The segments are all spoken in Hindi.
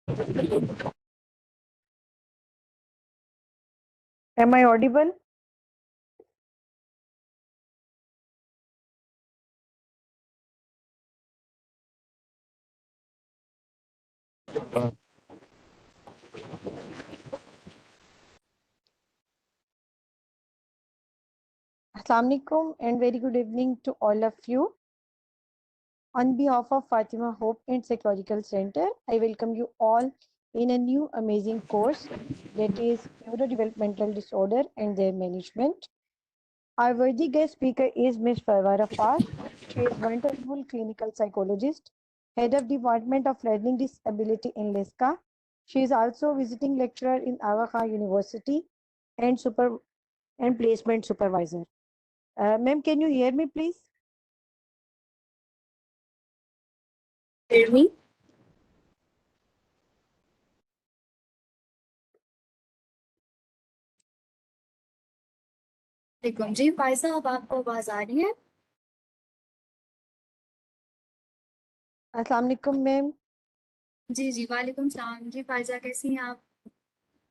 Am I audible? Assalamu alaikum and very good evening to all of you. On behalf of Fatima Hope and Psychological Center, I welcome you all in a new amazing course that is neurodevelopmental disorder and their management. Our worthy guest speaker is Ms. Farwara Far. She is wonderful clinical psychologist, head of Department of Learning Disability in LESCA. She is also visiting lecturer in Aga Khan University and placement supervisor. Ma'am, can you hear me, please? Hear me? वालेकुम जी फायजा, अब आपको आवाज आ रही है? अस्सलाम वालेकुम मैम। जी जी, वालेकुम सलाम जी। फायजा कैसी हैं आप?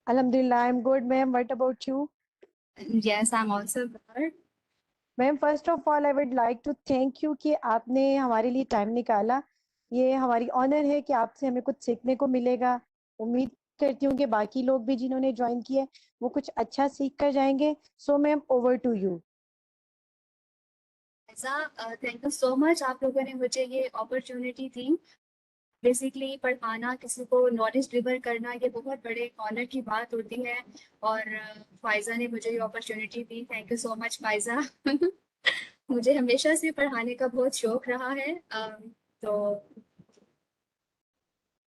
Alhamdulillah, I'm good, ma'am. What about you? Yes, I'm also good. Ma'am first of all I would like to thank you कि आपने हमारे लिए टाइम निकाला। ये हमारी ऑनर है कि आपसे हमें कुछ सीखने को मिलेगा। उम्मीद करती हूँ कि बाकी लोग भी जिन्होंने ज्वाइन किया वो कुछ अच्छा सीख कर जाएंगे। So ma'am, over to you. Faiza, thank you so much, आप लोगों ने मुझे ये अपॉर्चुनिटी दी। बेसिकली पढ़ाना, किसी को नॉलेज डिलीवर करना, ये बहुत बड़े ऑनर की बात होती है। और फायजा ने मुझे ये opportunity the. Thank you so much Faiza. मुझे हमेशा से पढ़ाने का बहुत शौक रहा है। तो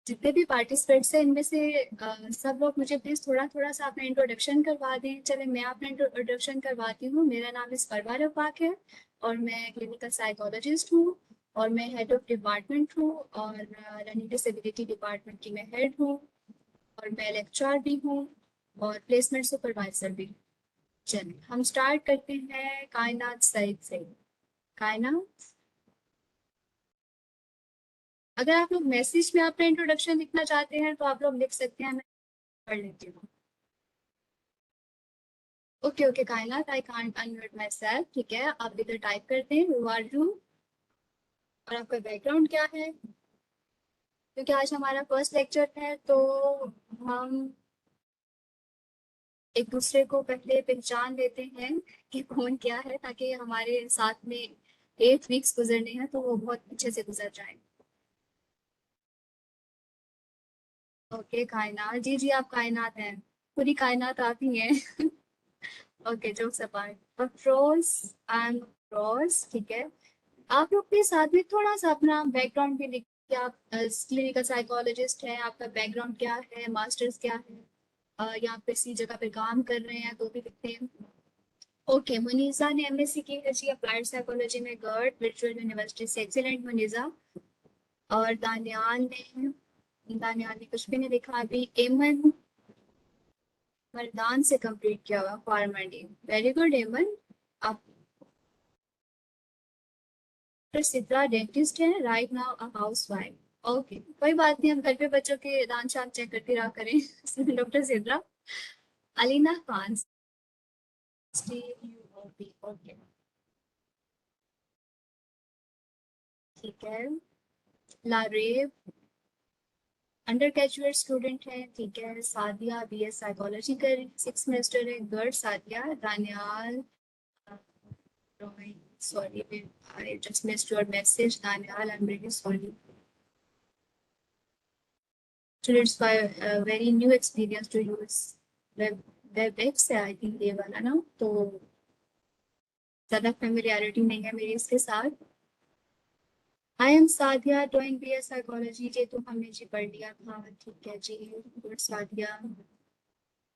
जितने भी पार्टिसिपेंट्स हैं इनमें से सब लोग मुझे प्लीज थोड़ा थोड़ा सा अपना इंट्रोडक्शन करवा दें। चले मैं अपना इंट्रोडक्शन करवाती हूँ। मेरा नाम इस परवा रफाक है और मैं क्लिनिकल साइकोलॉजिस्ट हूँ और मैं हेड ऑफ डिपार्टमेंट हूँ और लर्निंग डिसेबिलिटी डिपार्टमेंट की मैं हेड हूँ और मैं लेक्चरर भी हूँ और प्लेसमेंट सुपरवाइजर भी हूँ। चलिए हम स्टार्ट करते हैं कायनात सईद से। कायनात, अगर आप लोग मैसेज में अपना इंट्रोडक्शन लिखना चाहते हैं तो आप लोग लिख सकते हैं, मैं पढ़ लेती हूँ। ओके ओके कायनात, I can't unmute my self. ठीक है, आप इधर टाइप करते हैं हु आर यू और आपका बैकग्राउंड क्या है। क्योंकि आज हमारा फर्स्ट लेक्चर है तो हम एक दूसरे को पहले पहचान लेते हैं कि कौन क्या है, ताकि हमारे साथ में 8 वीक्स गुजरने हैं तो वो बहुत अच्छे से गुजर जाए। ओके कायनात, जी जी आप कायनात हैं, पूरी कायनात आप ही हैं। Okay jokes apart, Afroz, I am Afroz. ठीक है, आप लोग के साथ में थोड़ा सा अपना बैकग्राउंड भी लिखिए। आप क्लिनिकल साइकोलॉजिस्ट हैं, आपका बैकग्राउंड क्या है, मास्टर्स क्या है, या आप किसी जगह पे काम कर रहे हैं तो भी लिखते हैं। ओके, मुनीजा ने एमएससी की है जी अप्लाइड साइकोलॉजी में गर्ड वर्चुअल यूनिवर्सिटी से। एक्सीलेंट मुनीजा। और दानियाल ने कुछ भी नहीं लिखा अभी। एमन मर्दान से कंप्लीट किया हुआ फार्मडी। वेरी गुड एमन। आप सिद्रा डेंटिस्ट है, right now a housewife. Okay कोई बात नहीं, हम घर पे बच्चों के दांत शांत चेक करते रहा करें। डॉक्टर सिद्रा। अलीना खान, ओके ठीक है। लारेब अंडर ग्रेजुएट स्टूडेंट है। ठीक है। सादिया बीएस साइकोलॉजी कर रही, 6 सेमेस्टर है, girl Sadia. Daniyal, sorry I just missed your message Daniyal, I am really sorry. It's a very new experience to use WebEx है आई थिंक ये वाला ना, तो ज़्यादा फेमिलियरिटी नहीं है मेरी इसके साथ। I am Sadia doing BS psychology, ये तो हमने जी पढ़ लिया था। ठीक है जी, गुड सादिया।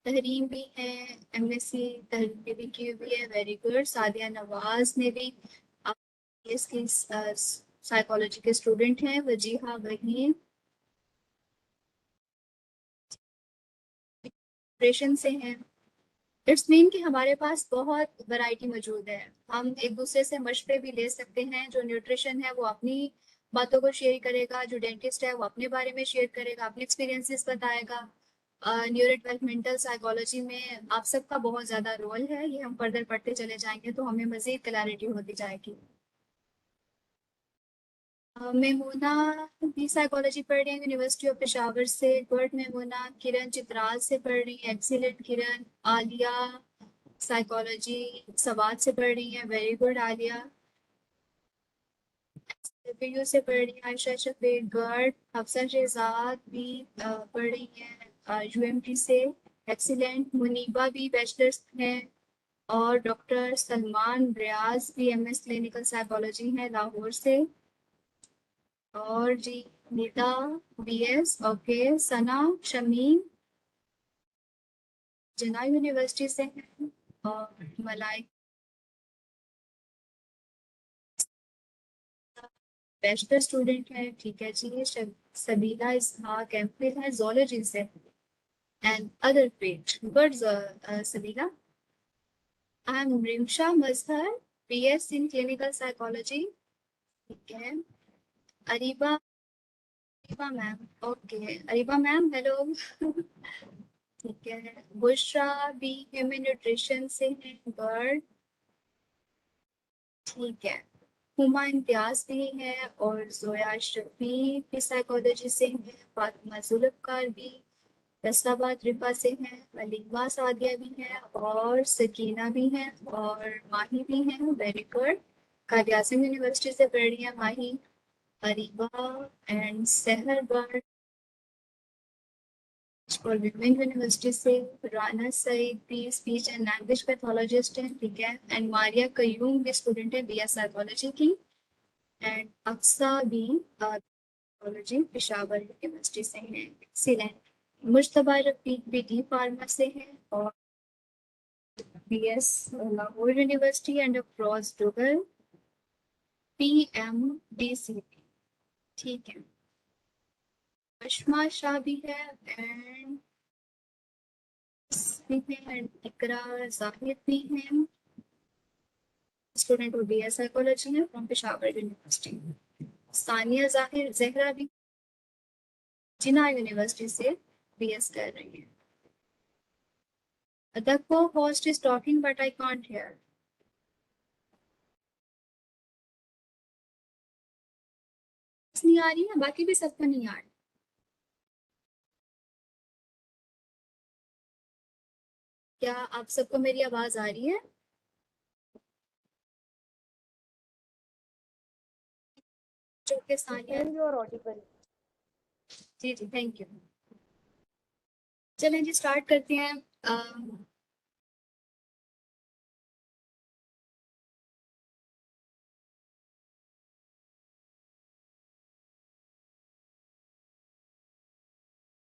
तहरीम भी है, एमएससी तहरीम ने भी की हुई है, वेरी गुड। सादिया नवाज ने भी, इसकी साइकोलॉजी के स्टूडेंट हैं वजीहा वही ऑपरेशन से हैं। इट्स मीन कि हमारे पास बहुत वैरायटी मौजूद है। हम एक दूसरे से मशवरे भी ले सकते हैं। जो न्यूट्रिशन है वो अपनी बातों को शेयर करेगा, जो डेंटिस्ट है वो अपने बारे में शेयर करेगा, अपने एक्सपीरियंसेस बताएगा। न्यूरो डेवलपमेंटल साइकोलॉजी में आप सबका बहुत ज़्यादा रोल है, ये हम फर्दर पढ़ते चले जाएंगे तो हमें मज़ीद क्लैरिटी होती जाएगी। मेमूना भी साइकोलॉजी पढ़ रही है यूनिवर्सिटी ऑफ पेशावर से। गुड मेमूना। किरण चित्राल से पढ़ रही है, एक्सीलेंट किरण। आलिया साइकोलॉजी सवाद से पढ़ रही है, वेरी गुड आलिया। पीयू से पढ़ रही है आयशा शफीक, गुड। हफ्सा शहजाद भी पढ़ रही है यूएमटी से, एक्सीलेंट। मुनीबा भी बैचलर्स है, और डॉक्टर सलमान रियाज भी एमएस क्लिनिकल साइकोलॉजी है लाहौर से। और जी नीता बीएस, ओके। सना शमीम जना यूनिवर्सिटी से है, और मलाई बैचलर स्टूडेंट है, ठीक है जी। सबीला इसहाक एमफिल है जोलॉजी से, and other page good. Sabila. I am Rimsha Mazhar, BS in clinical psychology, ठीक है। Areeba, Areeba ma'am, okay. Areeba ma'am hello ठीक है। बुशरा भी ह्यूमन न्यूट्रिशन से है, गुड, ठीक है। हुमा इम्तियाज भी है, और जोया शफी भी साइकोलॉजी से है। फातिमा जुल्फकार भी फैसलाबाद रिफा से है। अलीमा सादिया भी है, और सकीना भी है, और माही भी है, वेरी गुड। कादियासिम यूनिवर्सिटी से पढ़ रही है माही। अरीबा एंड सहर बट और विमेन यूनिवर्सिटी से। राना सईद भी स्पीच एंड लैंग्वेज पैथोलॉजिस्ट है, ठीक है। एंड मारिया कयूम भी स्टूडेंट है बीएस साइकोलॉजी की। एंड अक्सा भी साइकोलॉजी पेशावर यूनिवर्सिटी से है, एक्सीलेंट। मुश्तबा रफीक भी डी फार्मा से है, और BS Lahore university. And Afroz Duggal PMDC, ठीक है। अशमा शाह भी है, एंड भी है, एंड इकरा जाहिद भी है, स्टूडेंट ऑफ बीएस साइकोलॉजी है फ्रॉम पेशावर यूनिवर्सिटी। सानिया जाहिर जहरा भी जिना यूनिवर्सिटी से बीएस कर रही है। The co-host is talking, but I can't hear. नहीं आ रही है, बाकी भी सबको नहीं आ रही। क्या आप सबको मेरी आवाज आ रही है? जो के Sania, And you are audible. जी जी थैंक यू। चलें जी स्टार्ट करते हैं।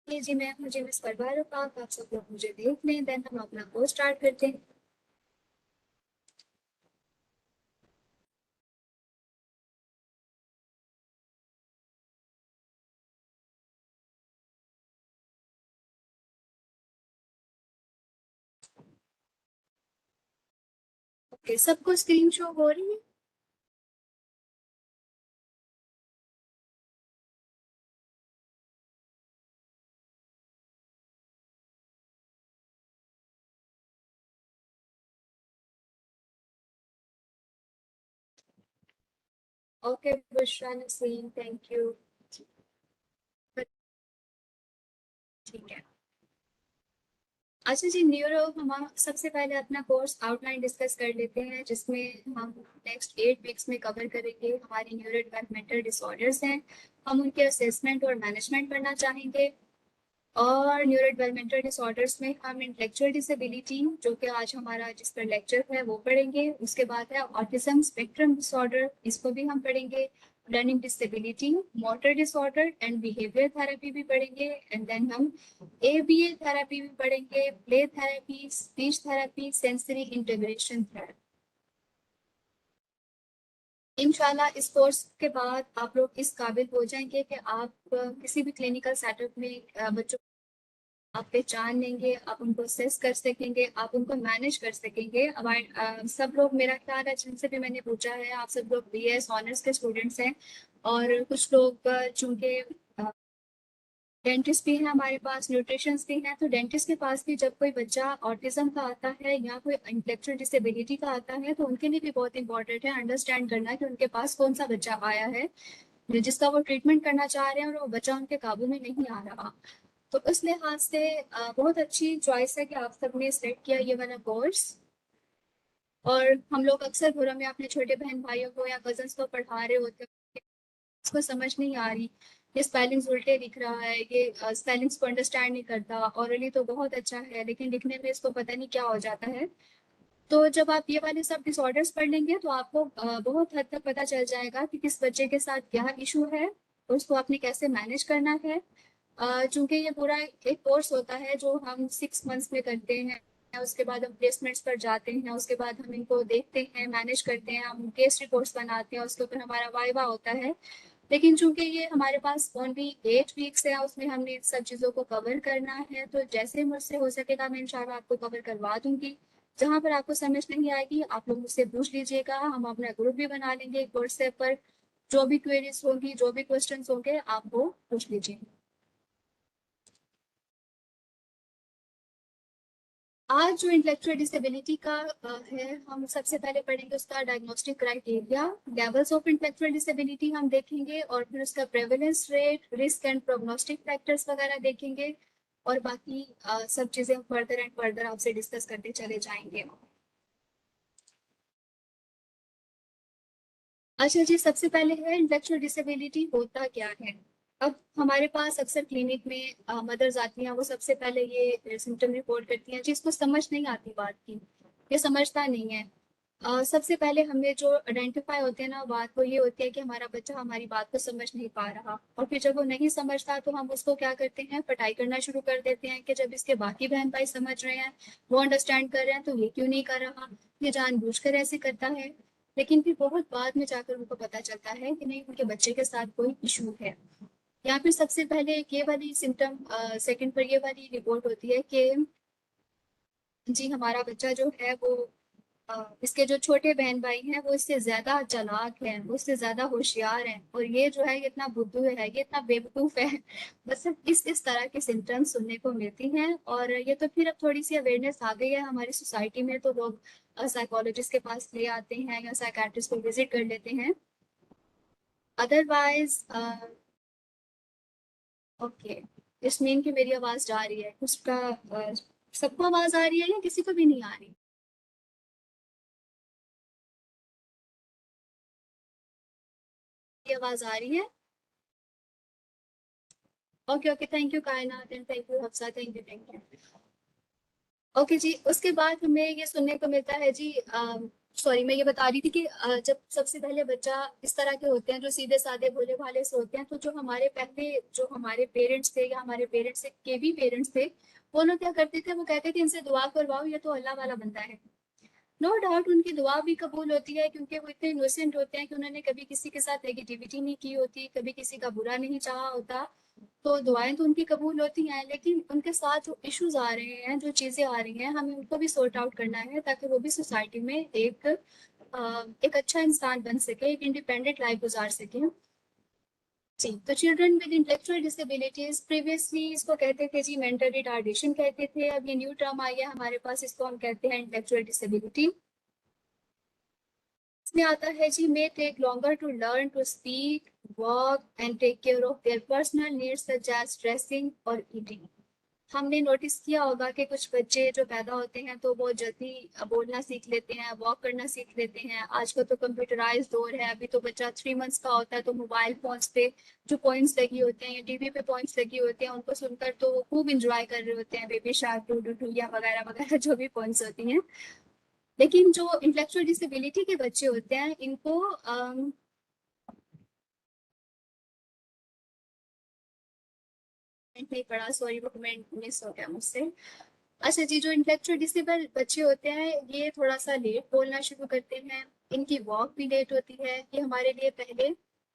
ये जी मैं मुझे मिस परवा रखा, आप सब लोग मुझे देख लें, देन हम अपना कोर्स स्टार्ट करते हैं। ओके, सबको स्क्रीन शो हो रही है? Okay Bushra Naseem, thank you, ठीक है। अच्छा जी, न्यूरो हम सबसे पहले अपना कोर्स आउटलाइन डिस्कस कर लेते हैं, जिसमें हम नेक्स्ट 8 वीक्स में कवर करेंगे हमारे न्यूरो डेवलपमेंटल डिसऑर्डर्स हैं। हम उनके असेसमेंट और मैनेजमेंट करना चाहेंगे। और न्यूरो डेवलपमेंटल डिसऑर्डर्स में हम इंटेलेक्चुअल डिसेबिलिटी, जो कि आज हमारा जिस पर लेक्चर है वो पढ़ेंगे। उसके बाद है ऑटिज्म स्पेक्ट्रम डिसऑर्डर, इसको भी हम पढ़ेंगे। Learning disability, motor disorder and behaviour therapy भी पढ़ेंगे। एंड देन हम एबीए थेरेपी भी पढ़ेंगे, play therapy, speech therapy, sensory integration therapy. इंशाल्लाह इस कोर्स के बाद आप लोग इस काबिल हो जाएंगे कि आप किसी भी क्लिनिकल सेटअप में बच्चों आप पहचान लेंगे, आप उनको असेस कर सकेंगे, आप उनको मैनेज कर सकेंगे। अब सब लोग, मेरा ख्याल है जिनसे भी मैंने पूछा है, आप सब लोग बीएस ऑनर्स के स्टूडेंट्स हैं, और कुछ लोग चूंकि डेंटिस्ट भी है हमारे पास, न्यूट्रिशंस भी हैं, तो डेंटिस्ट के पास भी जब कोई बच्चा ऑटिज्म का आता है या कोई इंटेलेक्चुअल डिसेबिलिटी का आता है, तो उनके लिए भी बहुत इंपॉर्टेंट है अंडरस्टैंड करना कि उनके पास कौन सा बच्चा आया है जिसका वो ट्रीटमेंट करना चाह रहे हैं और वो बच्चा उनके काबू में नहीं आ रहा। तो उस लिहाज से बहुत अच्छी चॉइस है कि आप सबने सिलेक्ट किया ये वाला कोर्स। और हम लोग अक्सर घरों में अपने छोटे बहन भाइयों को या कजन्स को पढ़ा रहे होते हैं, इसको समझ नहीं आ रही, ये स्पेलिंग्स उल्टे लिख रहा है, ये स्पेलिंग्स को अंडरस्टैंड नहीं करता, ऑरली तो बहुत अच्छा है लेकिन लिखने में इसको पता नहीं क्या हो जाता है। तो जब आप ये वाले सब डिसऑर्डर्स पढ़ लेंगे तो आपको बहुत हद तक पता चल जाएगा कि किस बच्चे के साथ क्या इशू है और उसको आपने कैसे मैनेज करना है। चूंकि ये पूरा एक कोर्स होता है जो हम 6 मंथ्स में करते हैं, उसके बाद हम प्लेसमेंट्स पर जाते हैं, उसके बाद हम इनको देखते हैं, मैनेज करते हैं, हम केस रिपोर्ट्स बनाते हैं, उसके ऊपर हमारा वाइवा होता है। लेकिन चूंकि ये हमारे पास ओनली 8 वीक्स है, उसमें हमने इन सब चीज़ों को कवर करना है, तो जैसे मुझसे हो सकेगा मैं इंशाल्लाह आपको कवर करवा दूंगी। जहाँ पर आपको समझ नहीं आएगी आप लोग मुझसे पूछ लीजिएगा, हम अपना ग्रुप भी बना लेंगे एक व्हाट्सएप पर। जो भी क्वेरीज होगी, जो भी क्वेश्चन होंगे, आप वो पूछ लीजिए। आज जो इंटेलेक्चुअल डिसेबिलिटी का है, हम सबसे पहले पढ़ेंगे उसका diagnostic criteria, levels of intellectual disability हम देखेंगे, और फिर उसका prevalence rate, risk and prognostic factors वगैरह देखेंगे, और बाकी सब चीजें फर्दर एंड फर्दर आपसे डिस्कस करते चले जाएंगे। अच्छा जी, सबसे पहले है इंटेलेक्चुअल डिसेबिलिटी होता क्या है। अब हमारे पास अक्सर क्लिनिक में मदर्स आती हैं, वो सबसे पहले ये सिम्टम रिपोर्ट करती हैं जिसको समझ नहीं आती बात की, ये समझता नहीं है। सबसे पहले हमें जो आइडेंटिफाई होते हैं ना बात, वो ये होती है कि हमारा बच्चा हमारी बात को समझ नहीं पा रहा, और फिर जब वो नहीं समझता तो हम उसको क्या करते हैं, पढ़ाई करना शुरू कर देते हैं कि जब इसके बाकी बहन भाई समझ रहे हैं, वो अंडरस्टैंड कर रहे हैं, तो ये क्यों नहीं कर रहा, ये जानबूझकर ऐसे करता है। लेकिन फिर बहुत बाद में जाकर उनको पता चलता है कि नहीं, उनके बच्चे के साथ कोई इशू है। या फिर सबसे पहले एक ये वाली सिम्टम, सेकंड पर ये वाली रिपोर्ट होती है कि जी हमारा बच्चा जो है वो इसके जो छोटे बहन भाई हैं वो इससे ज्यादा चालाक हैं, वो इससे ज्यादा होशियार हैं, और ये जो है ये इतना बुद्धू है, ये इतना बेवकूफ है। बस इस तरह के सिम्टम्स सुनने को मिलती हैं। और ये तो फिर अब थोड़ी सी अवेयरनेस आ गई है हमारी सोसाइटी में, तो लोग साइकोलॉजिस्ट के पास ले आते हैं या साइकाट्रिस्ट को विजिट कर लेते हैं। अदरवाइज ओके, इसमें की मेरी आवाज जा रही है उसका, सबको आवाज आ रही है या किसी को भी नहीं आ रही? ये आवाज आ रही है? Okay okay, thank you Kainat, and thank you Hafsa, thank you thank you. Okay जी, उसके बाद हमें ये सुनने को मिलता है जी, सॉरी मैं ये बता रही थी कि जब सबसे पहले बच्चा इस तरह के होते हैं जो सीधे साधे भोले भाले से होते हैं, तो जो हमारे पहले जो हमारे पेरेंट्स थे या हमारे पेरेंट्स के भी पेरेंट्स थे, वो लोग क्या करते थे, वो कहते थे इनसे दुआ करवाओ, ये तो अल्लाह वाला बंदा है। नो डाउट उनकी दुआ भी कबूल होती है, क्योंकि वो इतने इनोसेंट होते हैं कि उन्होंने कभी किसी के साथ नेगेटिविटी नहीं की होती, कभी किसी का बुरा नहीं चाहा होता। तो दुआएं तो उनकी कबूल होती हैं, लेकिन उनके साथ जो इश्यूज आ रहे हैं, जो चीजें आ रही हैं, हमें उनको भी सॉर्ट आउट करना है ताकि वो भी सोसाइटी में एक अच्छा इंसान बन सके, एक इंडिपेंडेंट लाइफ गुजार सके। जी, तो children with intellectual disabilities, previously इसको कहते थे जी मेंटल रिटार्डेशन कहते थे, अब ये न्यू टर्म आई है हमारे पास, इसको हम कहते हैं इंटेलेक्चुअल डिसेबिलिटी। इसमें आता है जी may take longer to learn to speak, work and take care of their personal needs such as dressing और ईटिंग। हमने नोटिस किया होगा कि कुछ बच्चे जो पैदा होते हैं तो वो जल्दी बोलना सीख लेते हैं, वॉक करना सीख लेते हैं। आजकल तो कंप्यूटराइज दौर है, अभी तो बच्चा 3 मंथ्स का होता है तो मोबाइल फोन्स पे जो पॉइंट्स लगी होते हैं या टीवी पे पॉइंट्स लगी होती हैं, उनको सुनकर तो वो खूब इंजॉय कर रहे होते हैं, baby shark, doo doo doo या वगैरह वगैरह जो भी पॉइंट्स होती हैं। लेकिन जो इंटेलेक्चुअल डिसेबिलिटी के बच्चे होते हैं इनको नहीं पढ़ा, सॉरी वो कमेंट मिस हो गया मुझसे। अच्छा जी, जो इंटेलेक्चुअल डिसेबल बच्चे होते हैं ये थोड़ा सा लेट बोलना शुरू करते हैं, इनकी वॉक भी लेट होती है, ये हमारे लिए पहले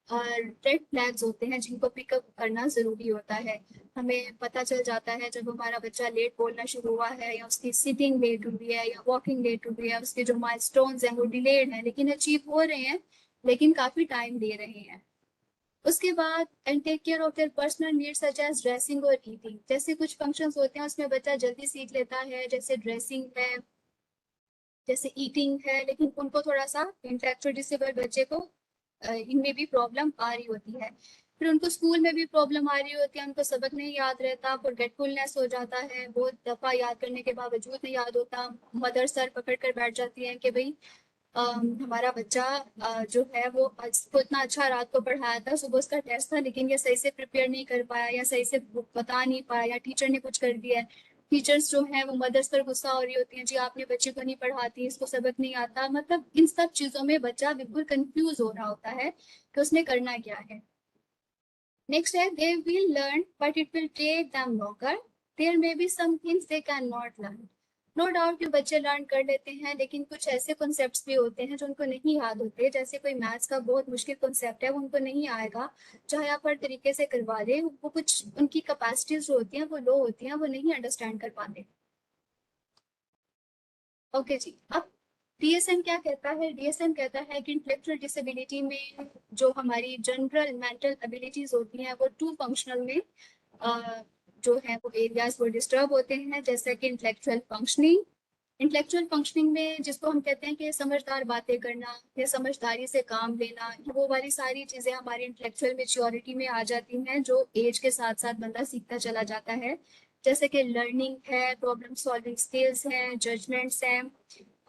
रेड फ्लैग्स होते हैं जिनको पिकअप करना जरूरी होता है। हमें पता चल जाता है जब हमारा बच्चा लेट बोलना शुरू हुआ है, या उसकी सिटिंग लेट हुई है, या वॉकिंग लेट हुई है, उसके जो माइलस्टोन्स हैं वो डिलेड हैं लेकिन अचीव हो रहे हैं, लेकिन काफी टाइम ले रहे हैं। उसके बाद and take care of their personal needs such as dressing और ईटिंग। जैसे कुछ फंक्शंस होते हैं उसमें बच्चा जल्दी सीख लेता है, जैसे ड्रेसिंग है, जैसे ईटिंग है, लेकिन उनको थोड़ा सा इंटेलेक्चुअल डिसेबल बच्चे को इनमें भी प्रॉब्लम आ रही होती है। फिर उनको स्कूल में भी प्रॉब्लम आ रही होती है, उनको सबक नहीं याद रहता, फॉरगेटफुलनेस हो जाता है, बहुत दफा याद करने के बावजूद नहीं याद होता। मदर सर पकड़ कर बैठ जाती है कि भाई हमारा बच्चा जो है वो आज को इतना अच्छा रात को पढ़ाया था, सुबह उसका टेस्ट था, लेकिन ये सही से प्रिपेयर नहीं कर पाया, या सही से बता नहीं पाया, या टीचर ने कुछ कर दिया है। टीचर्स जो हैं वो मदर्स पर गुस्सा हो रही होती हैं, जी आपने बच्चे को नहीं पढ़ाती, इसको सबक नहीं आता। मतलब इन सब चीजों में बच्चा बिल्कुल कंफ्यूज हो रहा होता है कि उसने करना क्या है। नेक्स्ट है they will learn but it will take them longer, there may be some things they can not learn. No doubt कि बच्चे लर्न कर लेते हैं, लेकिन कुछ ऐसे कॉन्सेप्ट्स भी होते हैं जो उनको नहीं याद होते। जैसे कोई मैथ्स का बहुत मुश्किल कॉन्सेप्ट है, वो उनको नहीं आएगा, चाहे आप हर तरीके से करवा दे, वो कुछ उनकी कैपेसिटीज जो होती हैं वो लो होती हैं, वो नहीं अंडरस्टैंड कर पाते। ओके जी, अब डीएसएम क्या कहता है? डीएसएम कहता है कि इंटेलेक्चुअल डिसेबिलिटी में जो हमारी जनरल मेंटल एबिलिटीज होती हैं वो टू फंक्शनल में जो है वो एरियाज वो डिस्टर्ब होते हैं, जैसे कि इंटेलेक्चुअल फंक्शनिंग। इंटेलेक्चुअल फंक्शनिंग में जिसको हम कहते हैं कि समझदार बातें करना या समझदारी से काम लेना, वो वाली सारी चीजें हमारी इंटेलेक्चुअल मेच्योरिटी में आ जाती हैं, जो एज के साथ साथ बंदा सीखता चला जाता है। जैसे कि लर्निंग है, प्रॉब्लम सॉल्विंग स्किल्स हैं, जजमेंट्स हैं,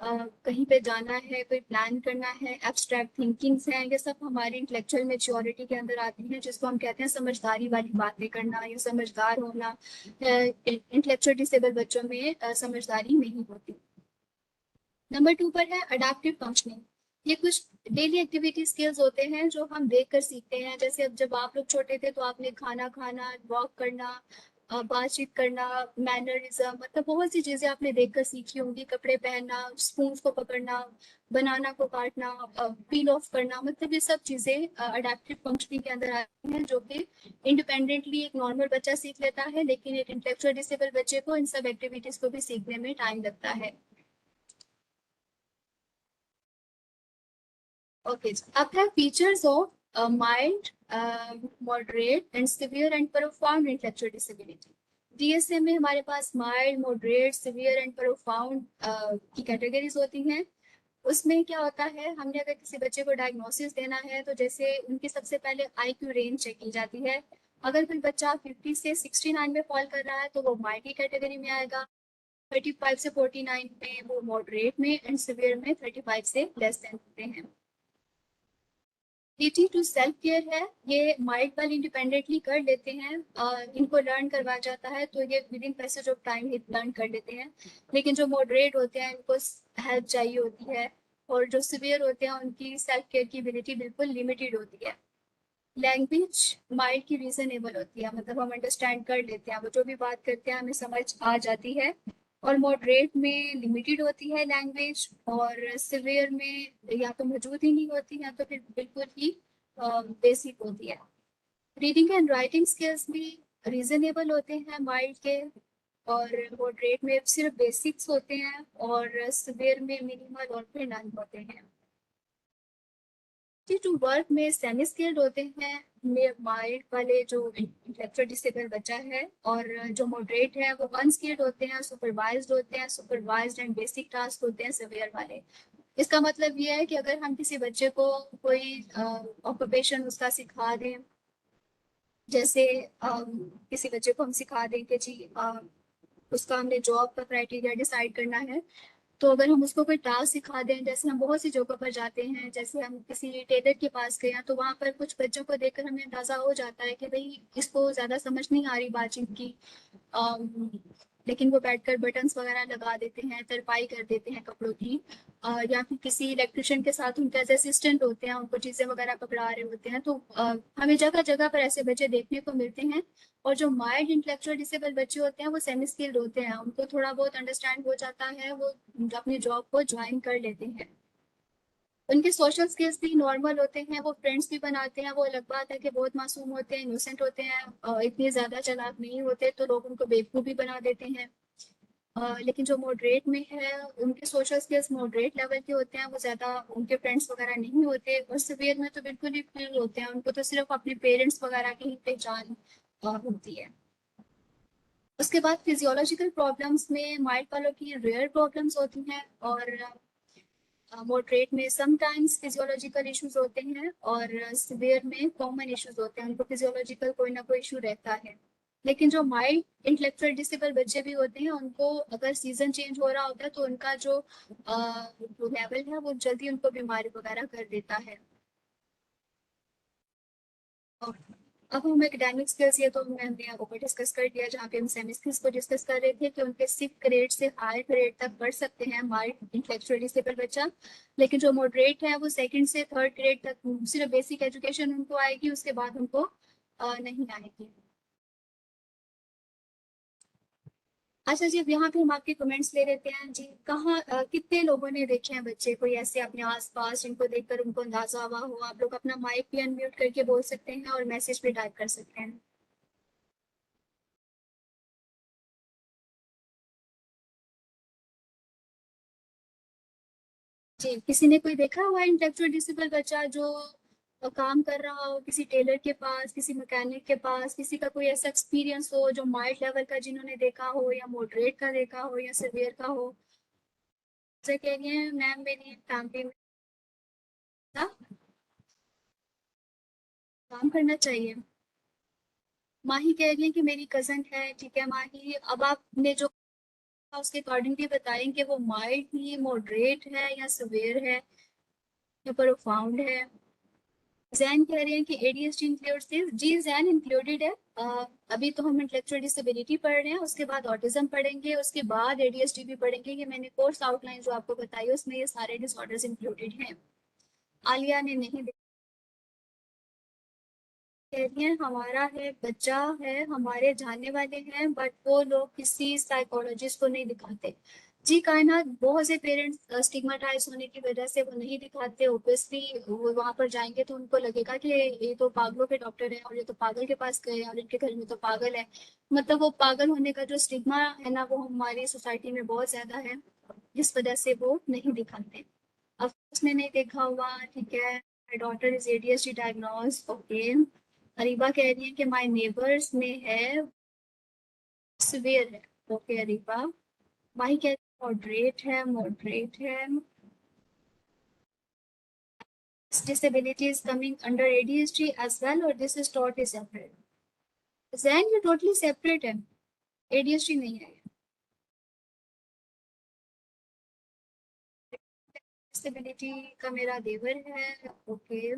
कहीं पे जाना है, कोई प्लान करना है, एब्स्ट्रैक्ट थिंकिंग्स हैं, ये सब हमारी इंटेलेक्चुअल मेच्योरिटी के अंदर आती हैं, जिसको हम कहते हैं समझदारी वाली बातें करना या समझदार होना। इंटेलेक्चुअल डिसेबल बच्चों में समझदारी नहीं होती। नंबर 2 पर है अडेप्टिव फंक्शनिंग। ये कुछ डेली एक्टिविटी स्किल्स होते हैं जो हम देख कर सीखते हैं। जैसे अब जब आप लोग छोटे थे तो आपने खाना खाना, वॉक करना, बातचीत करना, मैनरिज्म, मतलब बहुत सी चीजें आपने देख कर सीखी होंगी। कपड़े पहनना, स्पून को पकड़ना, बनाना को काटना, पील ऑफ करना, मतलब ये सब चीजें अडेप्टिव फंक्शनिंग के अंदर आती हैं, जो कि इंडिपेंडेंटली एक नॉर्मल बच्चा सीख लेता है, लेकिन एक इंटेलेक्चुअल डिसेबल बच्चे को इन सब एक्टिविटीज को भी सीखने में टाइम लगता है। ओके, अब है features of mild, moderate and severe and profound intellectual disability. DSM में हमारे पास mild, moderate, severe and profound की कैटेगरीज होती हैं। उसमें क्या होता है, हमने अगर किसी बच्चे को डायग्नोसिस देना है तो जैसे उनकी सबसे पहले आईक्यू रेंज चेक की जाती है। अगर कोई बच्चा 50 से 69 में फॉल कर रहा है तो वो माइल्ड की कैटेगरी में आएगा, 35 से 49 में वो मॉडरेट में, एंड सिवियर में 35 से लेस देन होते हैं। टीचिंग टू सेल्फ केयर है, ये माइंड वाले इंडिपेंडेंटली कर लेते हैं, इनको लर्न करवाया जाता है तो ये with in passage of time he learn कर लेते हैं। लेकिन जो मॉडरेट होते हैं इनको हेल्प चाहिए होती है, और जो सिवियर होते हैं उनकी सेल्फ केयर की एबिलिटी बिल्कुल लिमिटेड होती है। लैंग्वेज माइंड की रीजनेबल होती है, मतलब हम अंडरस्टैंड कर लेते हैं, वो जो भी बात करते हैं हमें समझ आ जाती है। और मॉडरेट में लिमिटेड होती है लैंग्वेज, और सिवियर में या तो मौजूद ही नहीं होती है, तो फिर बिल्कुल ही बेसिक होती है। रीडिंग एंड राइटिंग स्किल्स भी रीजनेबल होते हैं माइल्ड के, और मॉडरेट में सिर्फ बेसिक्स होते हैं, और सिवियर में मिनिमल और फिर नन होते हैं। टू वर्क में सेमी स्किल्ड होते हैं माइल्ड वाले जो इंटेलेक्चुअल डिसेबल बच्चा है, और जो मॉडरेट है वो अनस्किल्ड होते हैं, सुपरवाइज्ड होते हैं, सुपरवाइज्ड एंड बेसिक टास्क होते हैं सिवियर वाले। इसका मतलब ये है कि अगर हम किसी बच्चे को कोई ऑक्यूपेशन उसका सिखा दें, जैसे किसी बच्चे को हम सिखा दें कि जी उसका हमने जॉब का क्राइटेरिया डिसाइड करना है, तो अगर हम उसको कोई टास्क सिखा दें, जैसे हम बहुत सी जगहों पर जाते हैं, जैसे हम किसी टेलर के पास गए हैं तो वहां पर कुछ बच्चों को देखकर हमें अंदाजा हो जाता है कि भाई इसको ज्यादा समझ नहीं आ रही बातचीत की, अम, लेकिन वो बैठकर बटन्स वगैरह लगा देते हैं, तरपाई कर देते हैं कपड़ों की, या फिर किसी इलेक्ट्रिशियन के साथ उनके एज असिस्टेंट होते हैं, उनको चीजें वगैरह पकड़ा रहे होते हैं। तो हमें जगह जगह पर ऐसे बच्चे देखने को मिलते हैं। और जो माइल्ड इंटेलेक्चुअल डिसेबल बच्चे होते हैं वो सेमी स्किल्ड होते हैं, उनको थोड़ा बहुत अंडरस्टैंड हो जाता है, वो अपनी जॉब को ज्वाइन कर लेते हैं। उनके सोशल स्किल्स भी नॉर्मल होते हैं, वो फ्रेंड्स भी बनाते हैं। वो अलग बात है कि बहुत मासूम होते हैं, इनोसेंट होते हैं, इतने ज्यादा चालाक नहीं होते, तो लोग उनको बेवकूफ भी बना देते हैं। लेकिन जो मॉडरेट में है, उनके सोशल स्किल्स मॉडरेट लेवल के होते हैं, वो ज्यादा उनके फ्रेंड्स वगैरह नहीं होते। और सिवियर में तो बिल्कुल ही फ्री होते हैं, उनको तो सिर्फ अपने पेरेंट्स वगैरह की ही पहचान होती है। उसके बाद फिजियोलॉजिकल प्रॉब्लम्स में माइल्ड वालों की रेयर प्रॉब्लम्स होती हैं, और मॉडरेट में समटाइम्स फिजियोलॉजिकल इश्यूज होते हैं, और सिवियर में कॉमन इश्यूज होते हैं, उनको फिजियोलॉजिकल कोई ना कोई इशू रहता है। लेकिन जो माइल्ड इंटेलेक्चुअल डिसेबल बच्चे भी होते हैं, उनको अगर सीजन चेंज हो रहा होता है तो उनका जो लेवल है वो जल्दी उनको बीमारी वगैरह कर देता है। और अब हम एकेडमिक स्किल्स, ये तो हमने ऊपर डिस्कस कर दिया, जहाँ पे हम सेमी स्किल्स को डिस्कस कर रहे थे कि उनके 6 ग्रेड से हायर ग्रेड तक बढ़ सकते हैं माइल्ड इंटेलेक्चुअल डिसेबल बच्चा। लेकिन जो मॉडरेट है वो सेकंड से थर्ड ग्रेड तक सिर्फ बेसिक एजुकेशन उनको आएगी, उसके बाद उनको नहीं आएगी। अच्छा जी, अब यहाँ पे हम आपके कमेंट्स ले लेते हैं जी। कहाँ कितने लोगों ने देखे हैं बच्चे कोई ऐसे अपने आसपास जिनको देखकर उनको अंदाजा हुआ हो? आप लोग अपना माइक भी अनम्यूट करके बोल सकते हैं और मैसेज भी टाइप कर सकते हैं। जी, किसी ने कोई देखा हुआ है इंटेलेक्चुअल डिसेबल बच्चा जो काम कर रहा हो किसी टेलर के पास, किसी मैकेनिक के पास? किसी का कोई ऐसा एक्सपीरियंस हो जो माइल्ड लेवल का जिन्होंने देखा हो, या मॉडरेट का देखा हो, या सिवियर का हो? जैसे कह रही है मैम, मेरी फैमिली में था, काम करना चाहिए। माही कह रही है कि मेरी कजन है। ठीक है माही, अब आपने जो कहा उसके अकॉर्डिंग भी बताएं कि वो माइल्ड ही मॉडरेट है या सिवियर है या प्रोफाउंड है। जैन कह रहे हैं कि एडीएचडी इंक्लूड्स दिस। जी जैन इंक्लूडेड है। अभी तो हम इंटेलेक्चुअल डिसेबिलिटी पढ़ रहे हैं, उसके बाद ऑटिज्म पढ़ेंगे, उसके बाद एडीएचडी भी पढ़ेंगे। ये मैंने कोर्स आउटलाइन जो आपको बताई उसमें ये सारे डिसऑर्डर्स इंक्लूडेड हैं। आलिया ने नहीं कह रही है हमारा है बच्चा है, हमारे जानने वाले हैं, बट वो लोग किसी साइकोलॉजिस्ट को नहीं दिखाते। जी कायनात, बहुत से पेरेंट्स स्टिग्मेटाइज होने की वजह से वो नहीं दिखाते। ओब्वियसली वो वहां पर जाएंगे तो उनको लगेगा कि ये तो पागलों के डॉक्टर है, और ये तो पागल के पास गए, और इनके घर में तो पागल है। मतलब वो पागल होने का जो स्टिग्मा है ना, वो हमारी सोसाइटी में बहुत ज्यादा है, जिस वजह से वो नहीं दिखाते। अब उसने नहीं देखा हुआ, ठीक है। My daughter is ADHD diagnose, okay. Areeba कह रही है कि माय नेबर्स में है, सिवियर है। ओके अरीबा। माही कह रही है मॉडरेट है, मॉडरेट है। Disability is coming under ADHD as well, or this is totally separate? Jain ये टोटली सेपरेट है, ADHD नहीं है। डिसेबिलिटी का मेरा देवर है, ओके।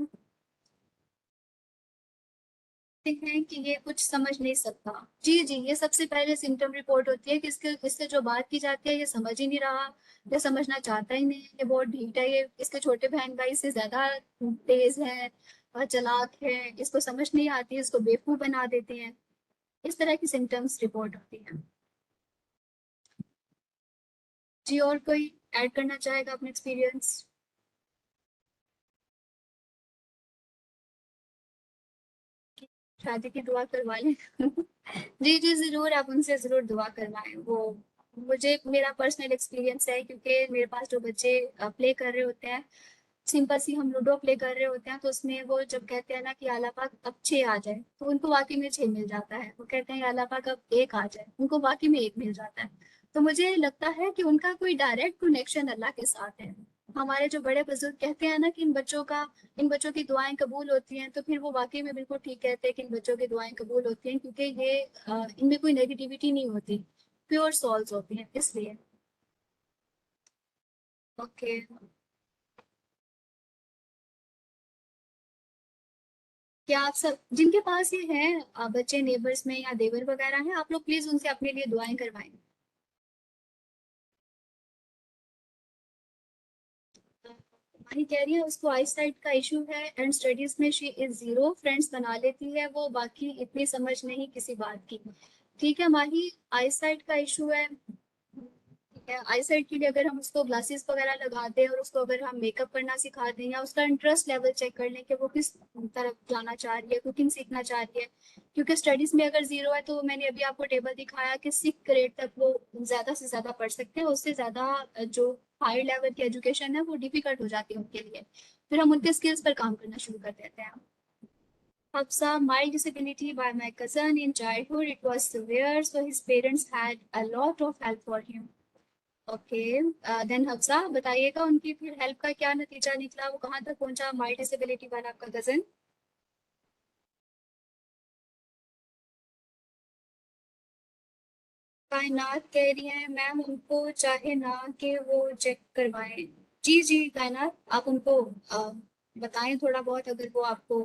हैं कि ये कुछ समझ नहीं सकता। जी जी, ये सबसे पहले सिम्टम रिपोर्ट होती है कि इसके इससे जो बात की जाती है ये समझ ही नहीं रहा, ये समझना चाहता ही नहीं, ये बहुत ढीठ है, ये इसके छोटे बहन भाई से ज्यादा तेज है और चालाक है, इसको समझ नहीं आती, इसको बेवकूफ बना देते हैं। इस तरह की सिम्टम्स रिपोर्ट होती है। जी, और कोई ऐड करना चाहेगा अपने एक्सपीरियंस? शादी की दुआ करवा लें। जी जी जरूर, आप उनसे जरूर दुआ करवाएं। वो मुझे मेरा पर्सनल एक्सपीरियंस है, क्योंकि मेरे पास जो बच्चे प्ले कर रहे होते हैं, सिंपल सी हम लूडो प्ले कर रहे होते हैं, तो उसमें वो जब कहते हैं ना कि आला पाक अब 6 आ जाए, तो उनको वाकई में 6 मिल जाता है। वो कहते हैं आला पाक अब 1 आ जाए, उनको वाकई में 1 मिल जाता है। तो मुझे लगता है कि उनका कोई डायरेक्ट कनेक्शन अल्लाह के साथ है। हमारे जो बड़े बुजुर्ग कहते हैं ना कि इन बच्चों की दुआएं कबूल होती हैं, तो फिर वो वाकई में बिल्कुल ठीक कहते हैं कि इन बच्चों की दुआएं कबूल होती हैं, क्योंकि ये इनमें कोई नेगेटिविटी नहीं होती, प्योर सॉल्स होती हैं, इसलिए। ओके। क्या आप सब जिनके पास ये है बच्चे नेबर्स में या देवर वगैरह हैं, आप लोग प्लीज उनसे अपने लिए दुआएं करवाएं। हमारी कह रही है उसको आई साइट का इशू है, एंड स्टडीज में शी इज जीरो, फ्रेंड्स बना लेती है वो, बाकी इतनी समझ नहीं किसी बात की। ठीक है माही, आई साइट का इशू है, है। आई साइट के लिए अगर हम उसको ग्लासेस वगैरह लगा दें और उसको अगर हम मेकअप करना सिखा दें या उसका इंटरेस्ट लेवल चेक कर लें कि वो किस तरफ जाना चाह रही है, कुकिंग सीखना चाह रही है, क्योंकि स्टडीज में अगर जीरो है तो मैंने अभी आपको टेबल दिखाया कि 6 ग्रेड तक वो ज्यादा से ज्यादा पढ़ सकते हैं, उससे ज्यादा जो हाई लेवल की एजुकेशन है वो डिफिकल्ट हो जाती है उनके लिए। फिर हम उनके स्किल्स पर काम करना शुरू कर देते हैं। Hafsa, mild disability by my cousin in childhood. It was severe, so his parents had a lot of help for him. Okay then Hafsa बताइएगा उनकी फिर हेल्प का क्या नतीजा निकला, वो कहाँ तक पहुंचा माइल्ड डिसेबिलिटी वाला आपका कजन। कायनात कह रही है मैम उनको चाहे ना कि वो चेक करवाएं। जी जी कायनात, आप उनको बताएं थोड़ा बहुत, अगर वो आपको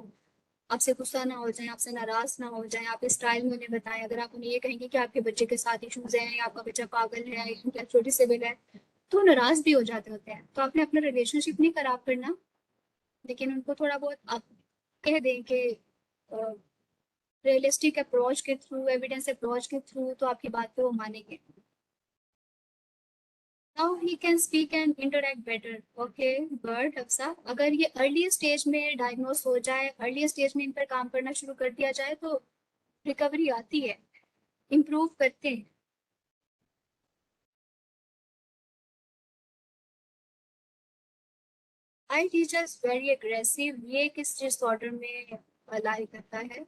आपसे गुस्सा ना हो जाए, आपसे नाराज ना हो जाए, आप इस स्टाइल में उन्हें बताएं। अगर आप उन्हें ये कहेंगे कि आपके बच्चे के साथ इश्यूज हैं या आपका बच्चा पागल है या छोटी सिविल है, तो नाराज भी हो जाते होते हैं। तो आपने अपना रिलेशनशिप नहीं खराब करना, लेकिन उनको थोड़ा बहुत आप कह दें कि रियलिस्टिक अप्रोच के थ्रू, एविडेंस अप्रोच के थ्रू तो आपकी बात पे वो मानेंगे। Now he can speak and interact better. Okay good Hafsa, अगर ये अर्ली स्टेज में डायग्नोस हो जाए, अर्ली स्टेज में इन पर काम करना शुरू कर दिया जाए तो रिकवरी आती है, इम्प्रूव करते हैं। आई टीचर्स वेरी एग्रेसिव, ये किस डिसऑर्डर में लाई करता है।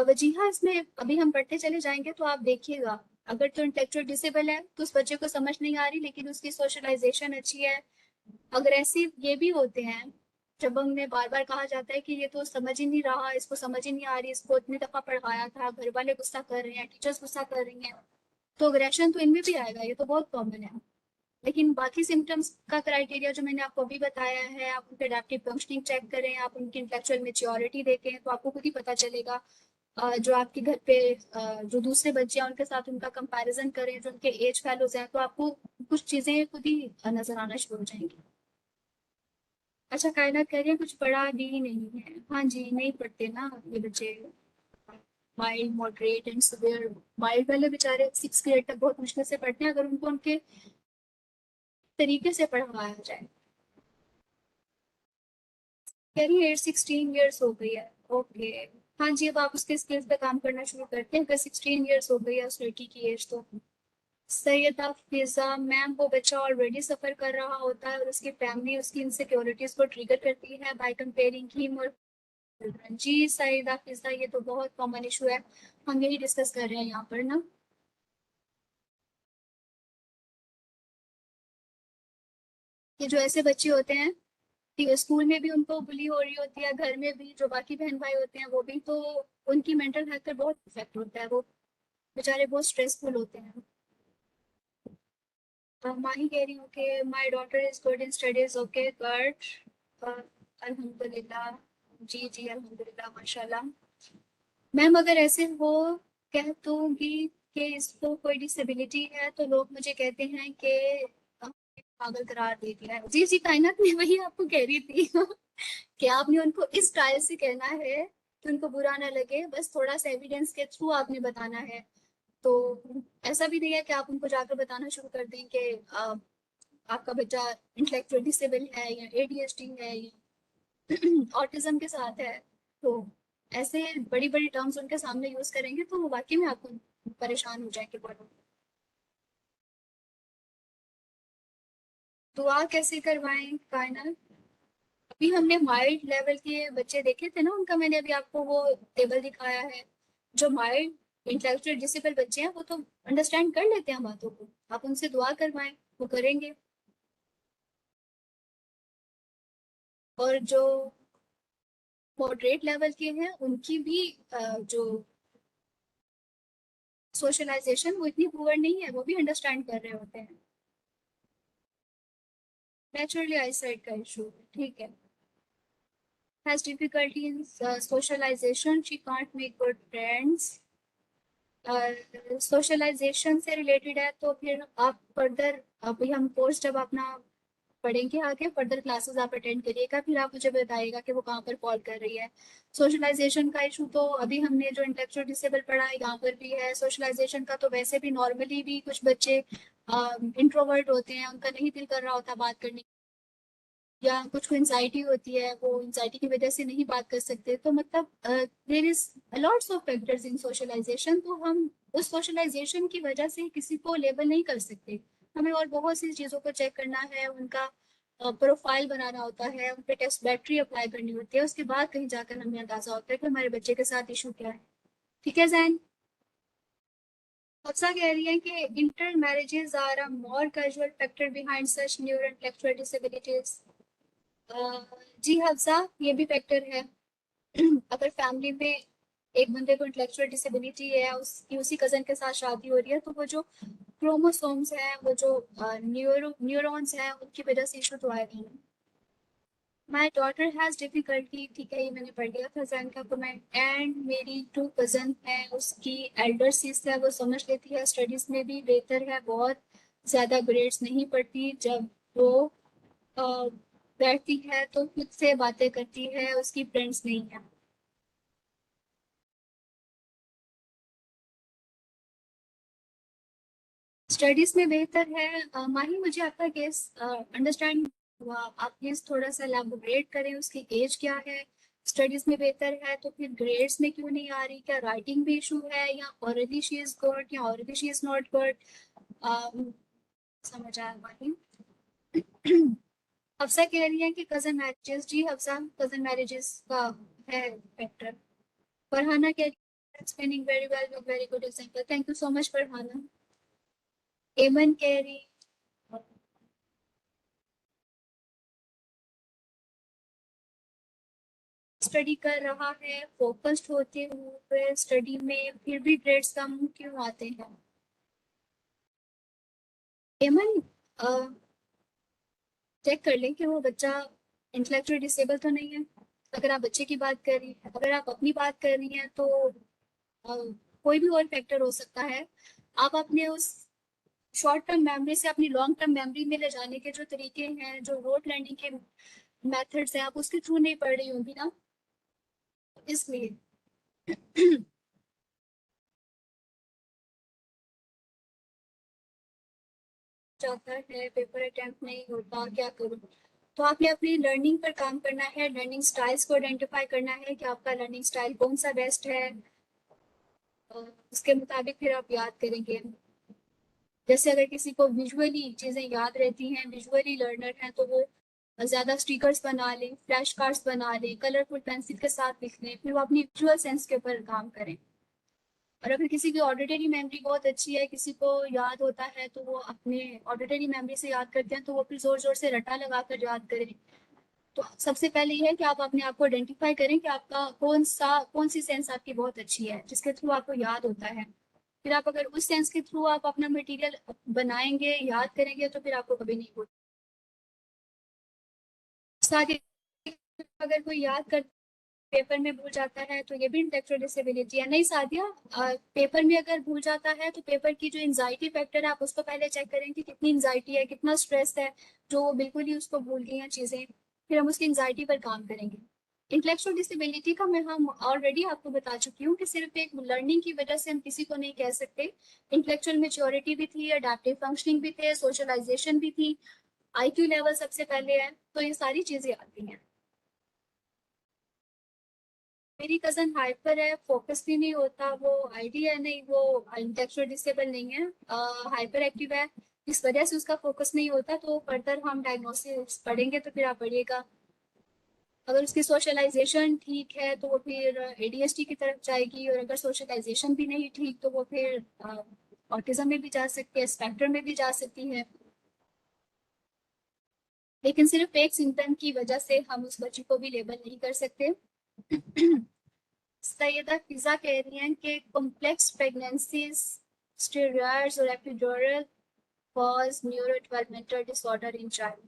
वजीहा इसमें अभी हम पढ़ते चले जाएंगे तो आप देखिएगा, अगर तो इंटेलेक्चुअल डिसेबल है तो उस बच्चे को समझ नहीं आ रही लेकिन उसकी सोशलाइजेशन अच्छी है। अग्रेसिव ये भी होते हैं जब हमने बार बार कहा जाता है कि ये तो समझ ही नहीं रहा, इसको समझ ही नहीं आ रही, इसको इतनी दफा पढ़ाया था, घर वाले गुस्सा कर रहे हैं, टीचर्स गुस्सा कर रही हैं, तो अग्रेशन तो इनमें भी आएगा, ये तो बहुत कॉमन है। लेकिन बाकी सिम्टम्स का क्राइटेरिया जो मैंने आपको अभी बताया है, आप उनके एडेप्टिव फंक्शनिंग चेक करें, आप उनकी इंटेलेक्चुअल मेच्योरिटी देखें, तो आपको खुद ही पता चलेगा। जो आपके घर पे जो दूसरे बच्चे हैं उनके साथ उनका कंपैरिजन करें, जो उनके एज फैलोज हैं, तो आपको कुछ चीजें खुद ही नजर आना शुरू हो जाएंगी। अच्छा कायनात कह रही है कुछ पढ़ा भी नहीं है। हाँ जी, नहीं पढ़ते ना ये बच्चे, mild moderate and severe. Mild वाले बेचारे 6 ग्रेड तक बहुत मुश्किल से पढ़ते हैं, अगर उनको उनके तरीके से पढ़वाया जाए। कह रही है 16 ईयर्स हो गई है। ओके, हाँ जी, अब आप उसके स्किल्स पे काम करना शुरू करते हैं, अगर 16 ईयर्स हो गई है उस लड़की की एज तो। सैयदा फिजा मैम, वो बच्चा ऑलरेडी सफर कर रहा होता है और उसकी फैमिली उसकी इनसिक्योरिटीज को ट्रिगर करती है बाय कंपेयरिंग हिम और children। जी सैयदा फिजा, ये तो बहुत कॉमन इशू है, हम यही डिस्कस कर रहे हैं यहाँ पर ना, कि जो ऐसे बच्चे होते हैं कि स्कूल में भी उनको बुली हो रही होती है, घर में भी जो बाकी बहन भाई होते हैं वो भी, तो उनकी मेंटल हेल्थ पर बहुत इफेक्ट होता है, वो बेचारे बहुत स्ट्रेसफुल होते हैं। माही कह रही हूँ कि माई daughter is good in studies. Okay good, अल्हम्दुलिल्लाह। जी जी अल्हम्दुलिल्लाह माशाल्लाह। मैम अगर ऐसे हो कह दूंगी कि इसको कोई डिसेबिलिटी है तो लोग मुझे कहते हैं कि पागल करार दे दिया है। जी जी कायनात, मैं वही आपको कह रही थी कि आपने उनको इस स्टाइल से कहना है कि उनको बुरा ना लगे, बस थोड़ा सा एविडेंस के थ्रू आपने बताना है। तो ऐसा भी नहीं है कि आप उनको जाकर बताना शुरू कर दें कि आपका बच्चा इंटेलेक्चुअल डिसेबल है या एडीएचडी है या ऑटिज्म के साथ है। तो ऐसे बड़ी बड़ी टर्म्स उनके सामने यूज करेंगे तो वो वाकई में आपको परेशान हो जाएंगे बहुत। दुआ कैसे करवाएं कायनात, अभी हमने माइल्ड लेवल के बच्चे देखे थे ना, उनका मैंने अभी आपको वो टेबल दिखाया है। जो माइल्ड इंटेलेक्चुअल डिसेबल बच्चे हैं वो तो अंडरस्टैंड कर लेते हैं बातों को, आप उनसे दुआ करवाएं, वो करेंगे। और जो मॉडरेट लेवल के हैं उनकी भी जो सोशलाइजेशन वो इतनी पुअर नहीं है, वो भी अंडरस्टैंड कर रहे होते हैं। नेचुरली आईसाइट का इशू, ठीक है। has difficulty in socialization, she can't make good friends। Socialisation से रिलेटेड है तो फिर आप फर्दर, अभी हम कोर्स जब अपना पढ़ेंगे आगे, फर्दर क्लासेस आप अटेंड करिएगा, फिर आप मुझे बताइएगा कि वो कहाँ पर फॉल कर रही है। सोशलाइजेशन का इशू तो अभी हमने जो इंटेलेक्चुअल डिसेबल पढ़ा है यहाँ पर भी है। सोशलाइजेशन का तो वैसे भी नॉर्मली भी कुछ बच्चे इंट्रोवर्ट होते हैं, उनका नहीं दिल कर रहा होता बात करने, या कुछ को एंजाइटी होती है, वो एंजाइटी की वजह से नहीं बात कर सकते, तो मतलब there is lots of factors in socialisation. तो हम उस सोशलाइजेशन की वजह से किसी को लेबल नहीं कर सकते, हमें और बहुत सी चीज़ों को चेक करना है, उनका प्रोफाइल बनाना होता है, उन पर टेस्ट बैटरी अप्लाई करनी होती है, उसके बाद कहीं जाकर हमें अंदाजा होता है कि हमारे बच्चे के साथ इशू क्या है। ठीक है जैन। हफ्सा कह रही है कि intermarriages are a more casual factor behind such neuro intellectual disabilities. जी हफ्सा, ये भी फैक्टर है। अगर फैमिली में एक बंदे को इंटेलेक्चुअल डिसेबिलिटी है, उसकी उसी कजन के साथ शादी हो रही है, तो वो जो क्रोमोसोम्स हैं, वो जो न्यूरॉन्स हैं, उनकी वजह से इशू तो आएगा ही। माई डॉटर हैज डिफिकल्टी, ठीक है, ये मैंने पढ़ लिया था जैन का कमेंट। एंड मेरी 2 कजन है, उसकी एल्डर सिस्टर है, वो समझ लेती है, स्टडीज में भी बेहतर है, बहुत ज्यादा ग्रेड्स नहीं पढ़ती, जब वो अ, बैठती है तो खुद से बातें करती है, उसकी फ्रेंड्स नहीं है। स्टडीज में बेहतर है। माही, मुझे आपका केस अंडरस्टैंड हुआ, आप प्लीज थोड़ा सा एलैबोरेट करें, उसकी एज क्या है, स्टडीज में बेहतर है तो फिर ग्रेड्स में क्यों नहीं आ रही, क्या राइटिंग भी इशू है, या ऑलरेडी शी इज गुड या already she is not good. समझ आया माही। हफ्सा कह रही है कि कजन मैरिजेस, जी हफ्सा, कजन मैरिजेस का है फैक्टर। फरहाना कह रही है explaining very well with very good example, thank you so much Farhana. एमन कह रही स्टडी कर रहा है, फोकस्ड होते हुए स्टडी में फिर भी ग्रेड्स कम क्यों आते हैं। एमन, चेक कर लें कि वो बच्चा इंटेलेक्चुअली डिसेबल तो नहीं है। अगर आप बच्चे की बात कर रही हैं, अगर आप अपनी बात कर रही हैं, तो कोई भी और फैक्टर हो सकता है। आप अपने उस शॉर्ट टर्म मेमोरी से अपनी लॉन्ग टर्म मेमोरी में ले जाने के जो तरीके हैं, जो रोट लर्निंग के मेथड्स हैं, आप उसके थ्रू नहीं पढ़ रही होंगी ना, इसलिए। जाता है, पेपर अटेम्प्ट नहीं होता, क्या करूं। तो आपने अपनी लर्निंग पर काम करना है, लर्निंग स्टाइल्स को आइडेंटिफाई करना है कि आपका लर्निंग स्टाइल कौन सा बेस्ट है, उसके मुताबिक फिर आप याद करेंगे। जैसे अगर किसी को विजुअली चीजें याद रहती हैं, विजुअली लर्नर हैं, तो वो ज्यादा स्टिकर्स बना लें, फ्लैश कार्ड्स बना लें, कलरफुल पेंसिल के साथ लिख लें, फिर वो अपनी विजुअल सेंस के ऊपर काम करें। और अगर किसी की ऑडिटरी मेमोरी बहुत अच्छी है, किसी को याद होता है, तो वो अपने ऑडिटरी मेमोरी से याद करते हैं, तो वो फिर जोर जोर से रटा लगा कर याद करें। तो सबसे पहले ये है कि आप अपने आप को आइडेंटिफाई करें कि आपका कौन सी सेंस आपकी बहुत अच्छी है, जिसके थ्रू आपको याद होता है। फिर आप अगर उस सेंस के थ्रू आप अपना मटेरियल बनाएंगे, याद करेंगे, तो फिर आपको कभी नहीं भूल। साथ ही अगर कोई याद कर पेपर में भूल जाता है, तो ये भी इंटेलेक्चुअल डिसेबिलिटी है। नहीं सादिया, पेपर में अगर भूल जाता है, तो पेपर की जो एंजाइटी फैक्टर है, आप उसको पहले चेक करें कि कितनी एंजाइटी है, कितना स्ट्रेस है, जो वो बिल्कुल ही उसको भूल गई हैं चीजें। फिर हम उसकी एंजाइटी पर काम करेंगे। इंटेलेक्चुअल डिसेबिलिटी का मैं हम ऑलरेडी आपको बता चुकी हूँ कि सिर्फ एक लर्निंग की वजह से हम किसी को नहीं कह सकते। इंटेलेक्चुअल मेच्योरिटी भी थी, अडेप्टिव फंक्शनिंग भी थे, सोशलाइजेशन भी थी, आईक्यू लेवल सबसे पहले है, तो ये सारी चीजें आती हैं। मेरी कजन हाइपर है, फोकस भी नहीं होता, वो आईडी है नहीं, वो इंटेलेक्चुअल डिसेबल नहीं है, हाइपर एक्टिव है, इस वजह से उसका फोकस नहीं होता। तो फर्दर हम डायग्नोसिस पढ़ेंगे तो फिर आप पढ़िएगा। अगर उसकी सोशलाइजेशन ठीक है, तो वो फिर एडीएचडी की तरफ जाएगी, और अगर सोशलाइजेशन भी नहीं ठीक, तो वो फिर ऑटिज्म में भी जा सकती है, स्पेक्ट्रम में भी जा सकती है। लेकिन सिर्फ एक सिम्टम की वजह से हम उस बच्ची को भी लेबल नहीं कर सकते। सैयदा फिजा कह रही हैं कि कॉम्प्लेक्स प्रेगनेंसीज, स्टेरॉयड्स और epidural cause neurodevelopmental disorder in child.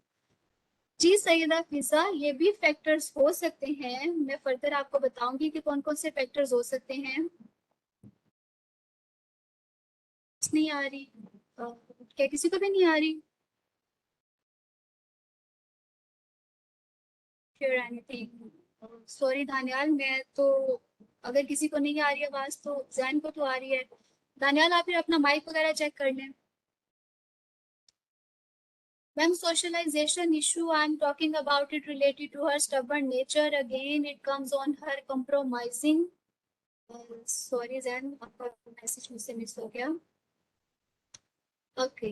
जी सैयदा फिजा, ये भी फैक्टर्स हो सकते हैं, मैं फर्दर आपको बताऊंगी कि कौन कौन से फैक्टर्स हो सकते हैं। नहीं आ रही, क्या किसी को भी नहीं आ रही? फिर एनीथिंग, सॉरी दानियाल, मैं तो, अगर किसी को नहीं आ रही आवाज तो जैन को तो आ रही है। दानियाल, आप फिर अपना माइक वगैरह चेक कर लें। Ma'am, socialization issue, I'm talking about it related to her stubborn nature. Again, it comes on her compromising. Sorry, Zain, आपका मैसेज मुझसे मिस हो गया. Okay.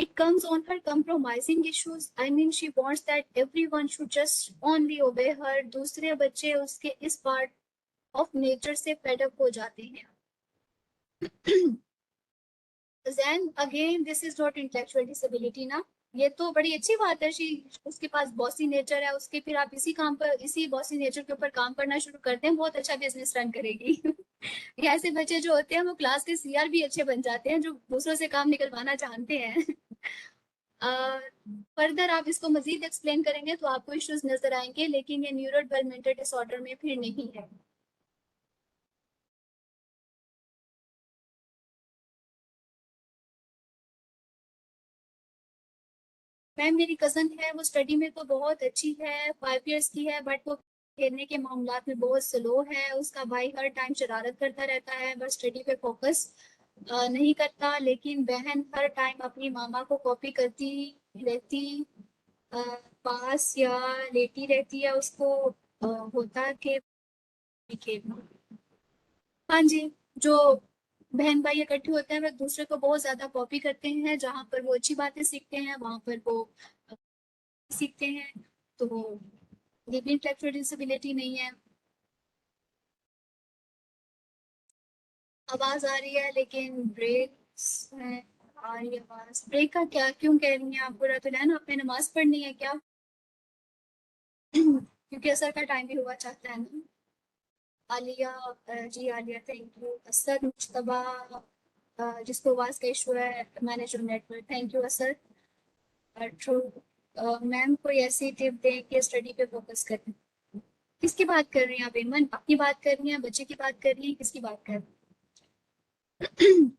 It comes on her compromising issues. I mean, she wants that everyone should just only obey her. दूसरे बच्चे उसके इस part of nature से fed up हो जाते हैं. Then again, this is not intellectual disability ना. ये तो बड़ी अच्छी बात है. उसके पास बॉसी नेचर है, उसके फिर आप इसी काम पर, इसी बॉसी नेचर के ऊपर काम करना शुरू करते हैं, बहुत अच्छा बिजनेस रन करेगी. ये ऐसे बच्चे जो होते हैं वो क्लास के सीआर भी अच्छे बन जाते हैं, जो दूसरों से काम निकलवाना जानते हैं. फर्दर आप इसको मजीद एक्सप्लेन करेंगे तो आपको इश्यूज नजर आएंगे, लेकिन ये न्यूरो डेवलपमेंटल डिसऑर्डर में फिर नहीं है. मैम, मेरी कजन है, वो स्टडी में तो बहुत अच्छी है, 5 इयर्स की है, बट वो खेलने के मामला में बहुत स्लो है. उसका भाई हर टाइम शरारत करता रहता है, बस स्टडी पे फोकस नहीं करता. लेकिन बहन हर टाइम अपनी मामा को कॉपी करती रहती, अ, पास या लेटी रहती है. उसको होता कि खेलना. हाँ जी. जो बहन भाई इकट्ठे होते हैं वे एक दूसरे को बहुत ज्यादा कॉपी करते हैं. जहाँ पर वो अच्छी बातें सीखते हैं वहां पर वो सीखते हैं. तो ये भी इंटेलेक्चुअल डिसेबिलिटी नहीं है. आवाज आ रही है लेकिन ब्रेक्स है. आ रही है आवाज. ब्रेक का क्या, क्यों कह रही हैं आप? बुरा तो है ना, आपने नमाज पढ़नी है क्या? क्योंकि असर का टाइम भी हुआ चाहता है ना. आलिया, जी आलिया, थैंक यू. असर मुश्तबा, जिसको आवाज का इशू है, manage your network. Thank you असर. ट्रू. मैम, कोई ऐसी टिप दें कि स्टडी पे फोकस करें. किसकी बात कर रही हैं आप? ईमन अपनी बात कर रही हैं, बच्चे की बात कर रही हैं, किसकी बात कर रही हैं?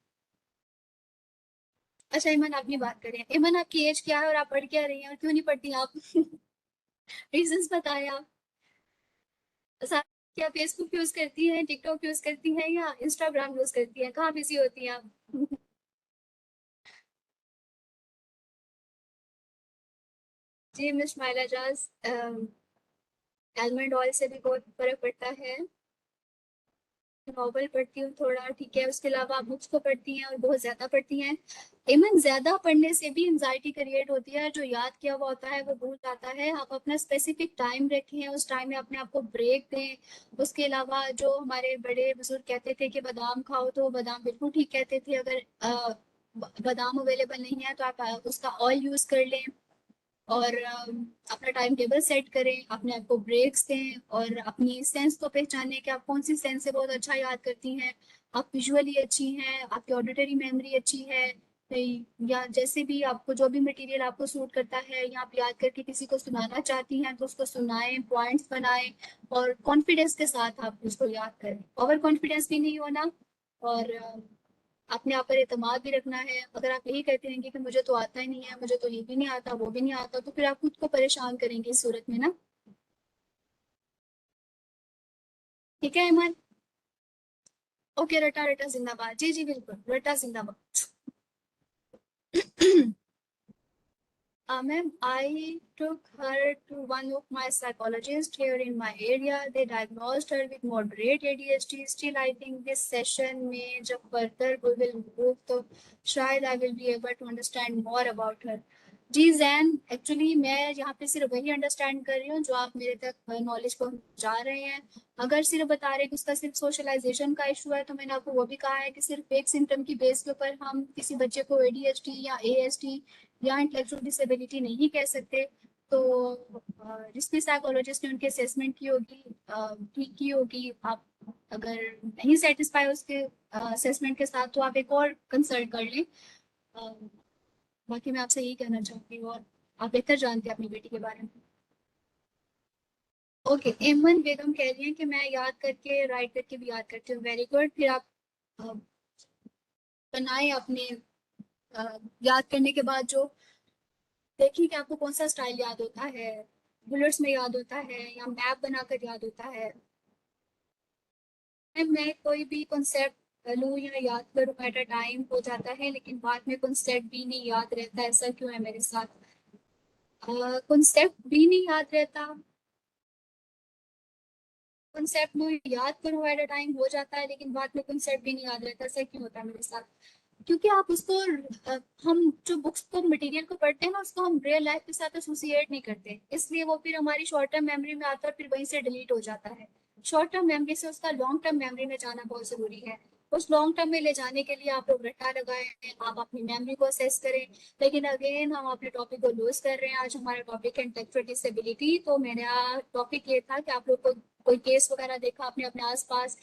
अच्छा ईमन, अपनी बात कर रही हैं. ईमन, आपकी एज क्या है और आप पढ़ क्या रही हैं और क्यों नहीं पढ़ती आप? रीजंस बताएं आप. साथ क्या फेसबुक यूज करती हैं, टिकटॉक यूज करती हैं या इंस्टाग्राम यूज करती हैं? कहाँ बिजी होती हैं आप? जी मिस माइला जाज, आलमंड ऑयल से भी बहुत फर्क पड़ता है. नॉवल पढ़ती हूँ थोड़ा, ठीक है. उसके अलावा आप बुक्स को पढ़ती हैं और बहुत ज्यादा पढ़ती हैं. इवन ज्यादा पढ़ने से भी एंजाइटी क्रिएट होती है. जो याद किया हुआ होता है वो भूल जाता है. आप अपना स्पेसिफिक टाइम रखें, उस टाइम में अपने आप को ब्रेक दें. उसके अलावा जो हमारे बड़े बुजुर्ग कहते थे कि बादाम खाओ, तो बादाम बिल्कुल ठीक कहते थे. अगर बादाम अवेलेबल नहीं है तो आप उसका ऑयल यूज कर लें. और अपना टाइम टेबल सेट करें, अपने आप को ब्रेक्स दें और अपनी सेंस को पहचानें कि आप कौन सी सेंस से बहुत अच्छा याद करती हैं. आप विजुअली अच्छी हैं, आपकी ऑडिटरी मेमोरी अच्छी है, या जैसे भी आपको जो भी मटेरियल आपको सूट करता है या आप याद करके किसी को सुनाना चाहती हैं तो उसको सुनाएं, पॉइंट्स बनाएं और कॉन्फिडेंस के साथ आप उसको याद करें. ओवर कॉन्फिडेंस भी नहीं होना और अपने आप पर एतमाद भी रखना है. अगर आप यही कहते रहेंगे कि मुझे तो आता ही नहीं है, मुझे तो ये भी नहीं आता, वो भी नहीं आता, तो फिर आप खुद को परेशान करेंगे इस सूरत में ना. ठीक है ईमान? ओके. रटा रटा जिंदाबाद. जी जी बिल्कुल, रटा जिंदाबाद. Ma'am, I took her to one of my psychologists here in my area. They diagnosed her with moderate ADHD. Still, I think this session में जब further we will move तो शायद I will be able to understand more about her. जी जैन, एक्चुअली मैं यहाँ पे सिर्फ वही अंडरस्टैंड कर रही हूँ जो आप मेरे तक नॉलेज पहुँचा रहे हैं. अगर सिर्फ बता रहे कि उसका सिर्फ सोशलाइजेशन का इशू है तो मैंने आपको वो भी कहा है कि सिर्फ एक सिम्टम की बेस के ऊपर हम किसी बच्चे को ADHD या ASD या इंटेलेक्चुअल डिसेबिलिटी नहीं कह सकते. तो जिसने साइकोलॉजिस्ट ने उनकी असेसमेंट की होगी, ठीक की होगी. आप अगर नहीं सेटिस्फाई उसके असेसमेंट के साथ तो आप एक और कंसल्ट कर लें. अ, बाकी मैं आपसे यही कहना चाहती हूँ और आप बेहतर जानते हैं अपनी बेटी के बारे में. ओके. एमन बेगम कह रही हैं कि मैं याद करके, राइट करके भी याद करती हूँ. Very good. फिर आप अ, बनाए अपने याद करने के बाद जो देखिए कि आपको कौन सा स्टाइल याद होता है, बुलेट्स में याद होता है या मैप बनाकर याद होता है. मैं कोई भी कॉन्सेप्ट लूँ या याद करूँ एट अ टाइम हो जाता है, लेकिन बाद में कॉन्सेप्ट भी नहीं याद रहता। ऐसा क्यों है मेरे साथ? कॉन्सेप्ट भी नहीं याद रहता, कॉन्सेप्ट में याद करूँ एट अ टाइम हो जाता है, लेकिन बाद में कॉन्सेप्ट भी नहीं याद रहता। ऐसा क्यों होता है मेरे साथ? क्योंकि आप उसको हम जो बुक्स को मटेरियल को पढ़ते हैं ना, उसको हम रियल लाइफ के साथ एसोसिएट नहीं करते, इसलिए वो फिर हमारी शॉर्ट टर्म मेमोरी में आता है, फिर वहीं से डिलीट हो जाता है। शॉर्ट टर्म मेमोरी से उसका लॉन्ग टर्म मेमोरी में जाना बहुत जरूरी है। उस लॉन्ग टर्म में ले जाने के लिए आप लोग रट्टा लगाए, आप अपनी मेमोरी को असेस करें। लेकिन अगेन हम अपने टॉपिक को लूज कर रहे हैं। आज हमारा टॉपिक है इंटेलेक्चुअल डिसेबिलिटी। तो मेरा टॉपिक ये था कि आप लोग को कोई केस वगैरह देखा अपने अपने आसपास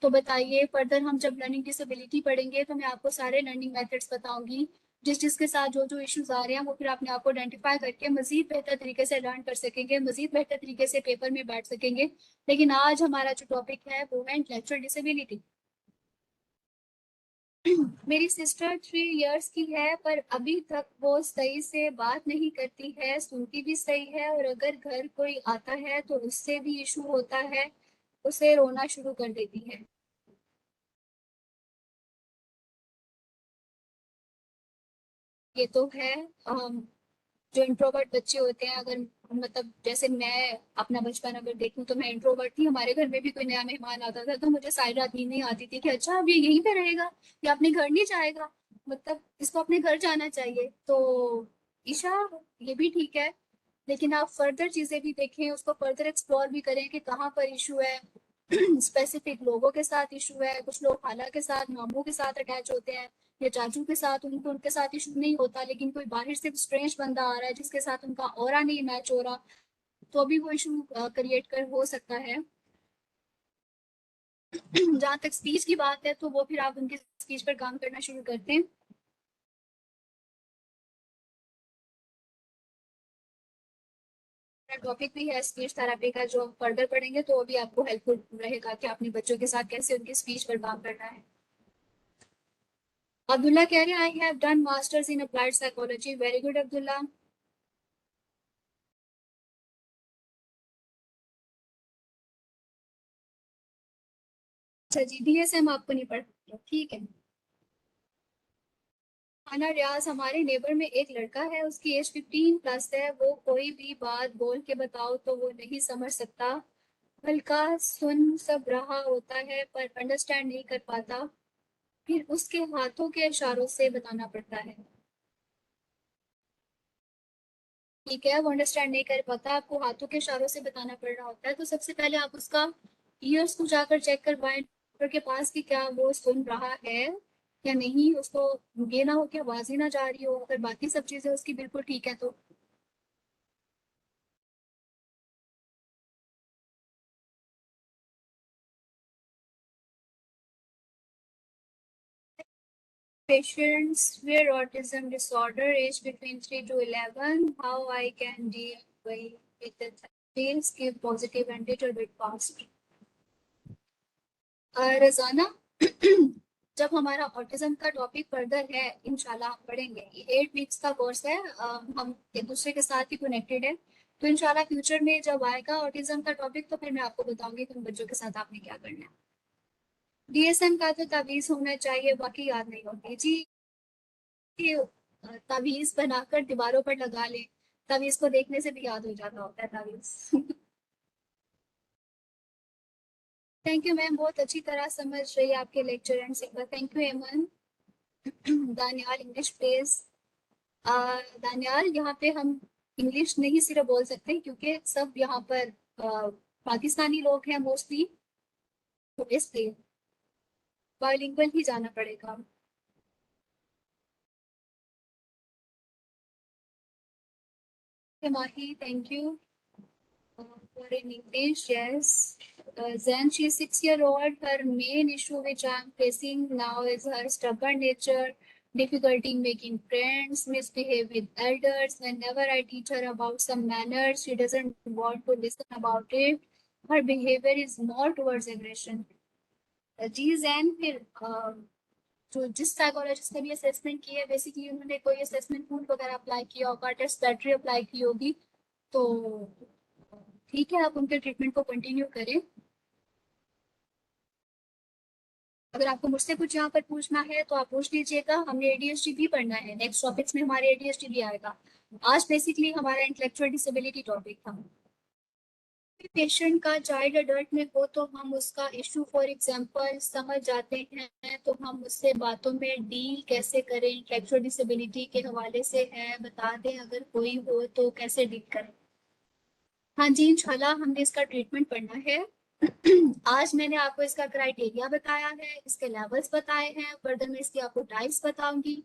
तो बताइए। फर्दर हम जब लर्निंग डिसेबिलिटी पढ़ेंगे तो मैं आपको सारे लर्निंग मेथड्स बताऊंगी, जिस जिसके साथ जो जो इश्यूज आ रहे हैं वो फिर अपने आप को आइडेंटिफाई करके मजीद बेहतर तरीके से लर्न कर सकेंगे, मजीद बेहतर तरीके से पेपर में बैठ सकेंगे। लेकिन आज हमारा जो टॉपिक है वो है इंटेलेक्चुअल डिसेबिलिटी। मेरी सिस्टर 3 इयर्स की है, पर अभी तक वो सही से बात नहीं करती है, सुनती भी सही है, और अगर घर कोई आता है तो उससे भी इशू होता है, उसे रोना शुरू कर देती है। ये तो है। जो इंट्रोवर्ट बच्चे होते हैं, अगर मतलब जैसे मैं अपना बचपन अगर देखूं तो मैं इंट्रोवर्ट थी। हमारे घर में भी कोई नया मेहमान आता था तो मुझे सारी रात नींद नहीं आती थी कि अच्छा अब ये यहीं पे रहेगा या अपने घर नहीं जाएगा, मतलब इसको अपने घर जाना चाहिए। तो ईशा, ये भी ठीक है, लेकिन आप फर्दर चीजें भी देखें, उसको फर्दर एक्सप्लोर भी करें कि कहाँ पर इशू है। स्पेसिफिक लोगों के साथ इशू है, कुछ लोग खाला के साथ मामू के साथ अटैच होते हैं या चाचू के साथ, उनको उनके साथ इशू नहीं होता, लेकिन कोई बाहर से स्ट्रेंज बंदा आ रहा है जिसके साथ उनका ऑरा नहीं मैच हो रहा, तो अभी वो इशू क्रिएट कर हो सकता है। जहाँ तक स्पीच की बात है तो वो फिर आप उनकी स्पीच पर काम करना शुरू करते हैं। टॉपिक भी है स्पीच थेरेपी का, जो फर्दर पढ़ेंगे तो वो भी आपको हेल्पफुल रहेगा कि अपने बच्चों के साथ कैसे उनकी स्पीच पर काम करना है। अब्दुल्ला कह रहे हैं I have done masters in applied psychology. Very good Abdullah. अच्छा जी, डीएसएम आपको नहीं पढ़ा, ठीक है। अना रियाज, हमारे नेबर में एक लड़का है, उसकी एज 15 प्लस है, वो कोई भी बात बोल के बताओ तो वो नहीं समझ सकता, हल्का सुन सब रहा होता है पर अंडरस्टैंड नहीं कर पाता, फिर उसके हाथों के इशारों से बताना पड़ता है। ठीक है, वो अंडरस्टैंड नहीं कर पाता, आपको हाथों के इशारों से बताना पड़ रहा होता है, तो सबसे पहले आप उसका ईयर्स को जाकर चेक करवाएं डॉक्टर के पास कि क्या वो सुन रहा है या नहीं। उसको ये ना हो कि आवाज ही ना जा रही हो, अगर बाकी सब चीजें उसकी बिल्कुल ठीक है तो। Patients with autism disorder age between 3 to 11, how I can deal with the therapies, give positive and little bit fast. रजाना, जब हमारा ऑटिज्म का टॉपिक फर्दर है इंशाल्लाह हम पढ़ेंगे, ये 8 वीक्स का कोर्स है, हम एक दूसरे के साथ ही कनेक्टेड है। तो इंशाल्लाह फ्यूचर में जब आएगा ऑटिज्म का टॉपिक तो फिर मैं आपको बताऊंगी कि उन बच्चों के साथ आपने क्या करना है। डीएसएम का तो तावीज होना चाहिए, बाकी याद नहीं होती जी। तावीज बनाकर दीवारों पर लगा ले, तावीज को देखने से भी याद हो जाता होता है तावीज। थैंक यू मैम, बहुत अच्छी तरह समझ रही है आपके lecture and singer. Thank you एमन। Daniyal English please. दानियाल, यहाँ पे हम इंग्लिश नहीं सिर्फ बोल सकते क्योंकि सब यहाँ पर पाकिस्तानी लोग हैं मोस्टली, तो इसलिए बाइलिंगुअल ही जाना पड़ेगा। Mahi, thank you for in English, yes. Then she's 6 year old. Her main issue which I'm facing now is her stubborn nature, difficulty in making friends, misbehave with elders. Whenever I teach her about some manners, she doesn't want to listen about it. Her behavior is more towards aggression. जी जैन, फिर जो जिस साइकोलॉजिस्ट ने भी असेसमेंट की है, बेसिकली उन्होंने कोई असेसमेंट टूल वगैरह अप्लाई किया होगा, टेस्ट बैटरी अप्लाई की होगी, तो ठीक है आप उनके ट्रीटमेंट को कंटिन्यू करें। अगर आपको मुझसे कुछ यहाँ पर पूछना है तो आप पूछ लीजिएगा। हमने एडीएचडी भी पढ़ना है, नेक्स्ट टॉपिक्स में हमारे एडीएचडी भी आएगा। आज बेसिकली हमारा इंटेलेक्चुअल डिसेबिलिटी टॉपिक था। पेशेंट का चाइल्ड अडल्ट में हो तो हम उसका इशू फॉर एग्जांपल समझ जाते हैं, तो हम उससे बातों में डील कैसे करें, इंटेलेक्चुअल डिसेबिलिटी के हवाले से है, बता दें अगर कोई हो तो कैसे डील करें। हाँ जी, इंशाल्लाह हमने इसका ट्रीटमेंट पढ़ना है। आज मैंने आपको इसका क्राइटेरिया बताया है, इसके लेवल्स बताए हैं, फर्दर में इसकी आपको टाइप्स बताऊंगी।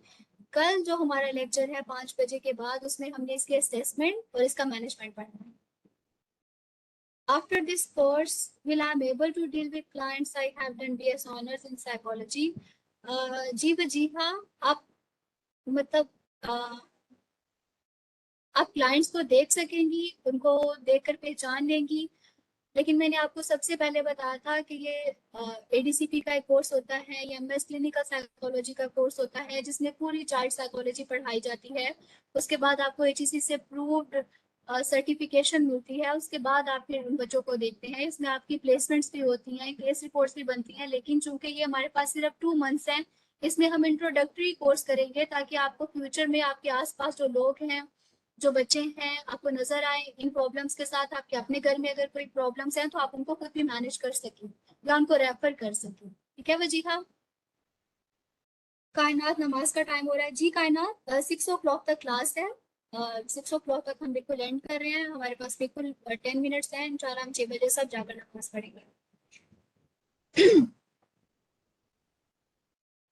कल जो हमारा लेक्चर है 5 बजे के बाद, उसमें हमने इसके असेसमेंट और इसका मैनेजमेंट पढ़ना है। After this course, will I am able to deal with clients? I have done BS honors in psychology. जी हाँ, आप मतलब आप क्लाइंट्स को देख सकेंगी, उनको देखकर पहचान लेंगी। लेकिन मैंने आपको सबसे पहले बताया था कि ये एडीसीपी का एक कोर्स होता है, ये एमएस क्लिनिकल साइकोलॉजी का कोर्स होता है, जिसमें पूरी चाइल्ड साइकोलॉजी पढ़ाई जाती है। उसके बाद आपको एचईसी से प्रूव्ड सर्टिफिकेशन मिलती है। उसके बाद आप फिर उन बच्चों को देखते हैं। इसमें आपकी प्लेसमेंट्स भी होती हैं, केस रिपोर्ट्स भी बनती हैं। लेकिन चूंकि ये हमारे पास सिर्फ 2 मंथ्स हैं, इसमें हम इंट्रोडक्टरी कोर्स करेंगे ताकि आपको फ्यूचर में आपके आसपास जो लोग हैं, जो बच्चे हैं, आपको नजर आए इन प्रॉब्लम्स के साथ। आपके अपने घर में अगर कोई प्रॉब्लम्स हैं तो आप उनको खुद भी मैनेज कर सकें या उनको रेफर कर सकें। ठीक है वजीहा? कायनात, नमाज का टाइम हो रहा है जी। कायनात 6 o'clock तक क्लास है। 6 o'clock तक हम बिल्कुल एंड कर रहे हैं। हमारे पास बिल्कुल 10 मिनट्स हैं। इंशाल्लाह हम 6 बजे सब जाकर नमाज पढ़ेंगे।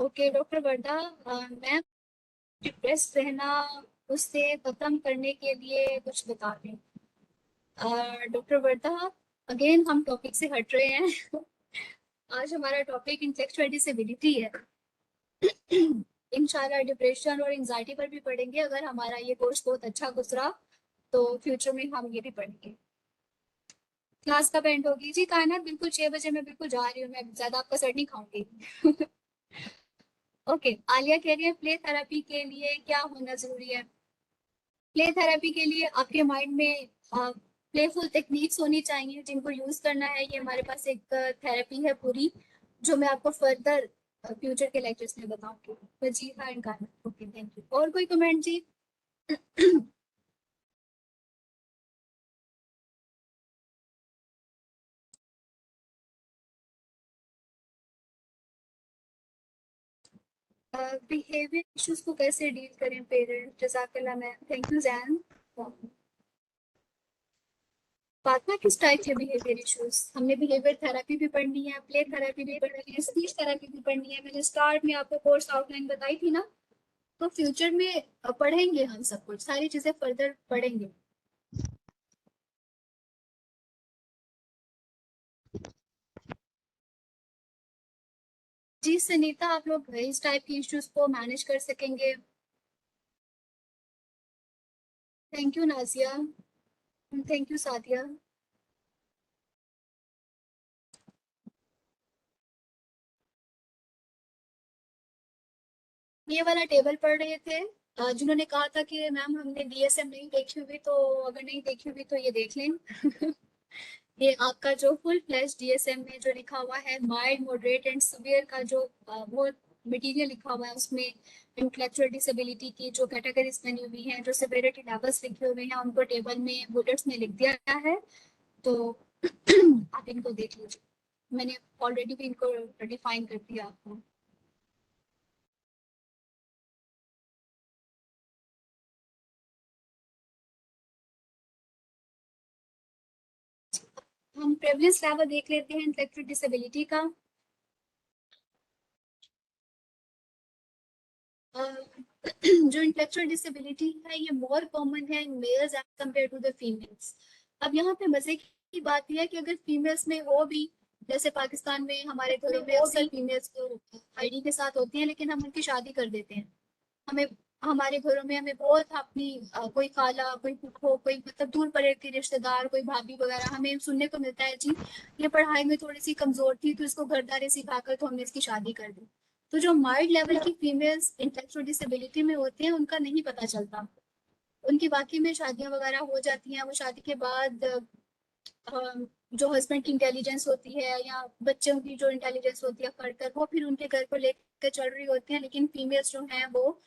ओके डॉक्टर वर्दा, मैं डिप्रेस रहना उससे खत्म करने के लिए कुछ बता दें। डॉक्टर वर्दा, अगेन हम टॉपिक से हट रहे हैं। आज हमारा टॉपिक इंटेलेक्चुअल डिसेबिलिटी है। इंशाल्लाह डिप्रेशन और एंजाइटी पर भी पढ़ेंगे। अगर हमारा ये कोर्स बहुत अच्छा गुजरा तो फ्यूचर में हम ये भी पढ़ेंगे। क्लास कब एंड होगी जी? कायनात बिल्कुल 6 बजे मैं बिल्कुल जा रही हूँ, मैं ज्यादा आपका सर नहीं खाऊंगी। ओके, आलिया कह रही है प्ले थेरेपी के लिए क्या होना जरूरी है? प्ले थेरेपी के लिए आपके माइंड में प्लेफुल टेक्निक्स होनी चाहिए जिनको यूज करना है। ये हमारे पास एक थेरेपी है पूरी, जो मैं आपको फर्दर फ्यूचर के लेक्चर्स में बताऊंगी। तो जी हाँ, इनका ओके, थैंक यू। और कोई कमेंट जी? बिहेवियर इश्यूज को कैसे डील करें पेरेंट? जज़ाकल्लाह ma'am, thank you Jain. Fatima, किस टाइप के बिहेवियर इश्यूज? हमने बिहेवियर थेरेपी भी पढ़नी है, प्ले थेरेपी भी पढ़नी है, स्पीच थेरेपी भी पढ़नी है। मैंने स्टार्ट में आपको कोर्स आउटलाइन बताई थी ना। तो फ्यूचर में पढ़ेंगे हम सब कुछ, सारी चीजें फर्दर पढ़ेंगे। जी सुनीता, आप लोग इस टाइप की इश्यूज को मैनेज कर सकेंगे। Thank you Nazia, thank you Sadia. ये वाला टेबल पढ़ रहे थे। जिन्होंने कहा था कि मैम हमने डीएसएम नहीं देखी हुई, तो अगर नहीं देखी हुई तो ये देख लें। ये आपका जो फुल फ्लैश डीएसएम में जो लिखा हुआ है माइल्ड, मॉडरेट एंड सीवियर का जो वो मटेरियल लिखा हुआ है, उसमें इंटेलेक्चुअल डिसेबिलिटी की जो कैटेगरीज बनी हुई हैं, जो सेवेरिटी लेवल्स लिखे हुए हैं, उनको टेबल में बुलेट्स में लिख दिया गया है। तो आप इनको देख लीजिए। मैंने ऑलरेडी भी इनको डिफाइन कर दिया आपको। हम प्रेवलेंस लेवल देख लेते हैं इंटेलेक्चुअल डिसेबिलिटी का। जो इंटेलेक्चुअल डिसेबिलिटी है ये मोर कॉमन है in males as compare to the females. अब यहाँ पे मजे की बात यह है कि अगर फीमेल्स में हो भी, जैसे पाकिस्तान में हमारे घरों में अक्सर फीमेल्स को आईडी के साथ होती हैं, लेकिन हम उनकी शादी कर देते हैं। हमें हमारे घरों में हमें बहुत अपनी कोई खाला, कोई फूफो, कोई मतलब दूर पड़े के रिश्तेदार, कोई भाभी वगैरह, हमें सुनने को मिलता है जी ये पढ़ाई में थोड़ी सी कमजोर थी तो इसको घरदारी सिखाकर तो हमने इसकी शादी कर दी। तो जो माइल्ड लेवल की फीमेल्स इंटेलेक्चुअल डिसेबिलिटी में होती हैं उनका नहीं पता चलता। उनकी बाकी में शादियां वगैरह हो जाती हैं, वो शादी के बाद जो हस्बैंड की इंटेलिजेंस होती है या बच्चों की जो इंटेलिजेंस होती है फर्दर, वो फिर उनके घर को लेकर चल रही होती है, लेकिन फीमेल्स जो हैं वो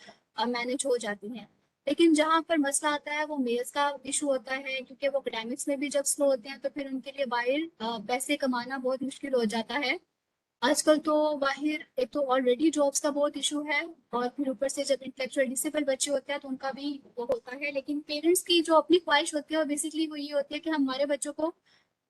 मैनेज हो जाती हैं। लेकिन जहाँ पर मसला आता है वो मेल्स का इशू होता है, क्योंकि वो एकेडमिक्स में भी जब स्लो होते हैं तो फिर उनके लिए बाहर पैसे कमाना बहुत मुश्किल हो जाता है। आजकल तो बाहर एक तो ऑलरेडी जॉब्स का बहुत इशू है, और फिर ऊपर से जब इंटेलेक्चुअल डिसेबल बच्चे होते हैं तो उनका भी वो होता है। लेकिन पेरेंट्स की जो अपनी ख्वाहिश होती है वो बेसिकली वो ये होती है कि हमारे बच्चों को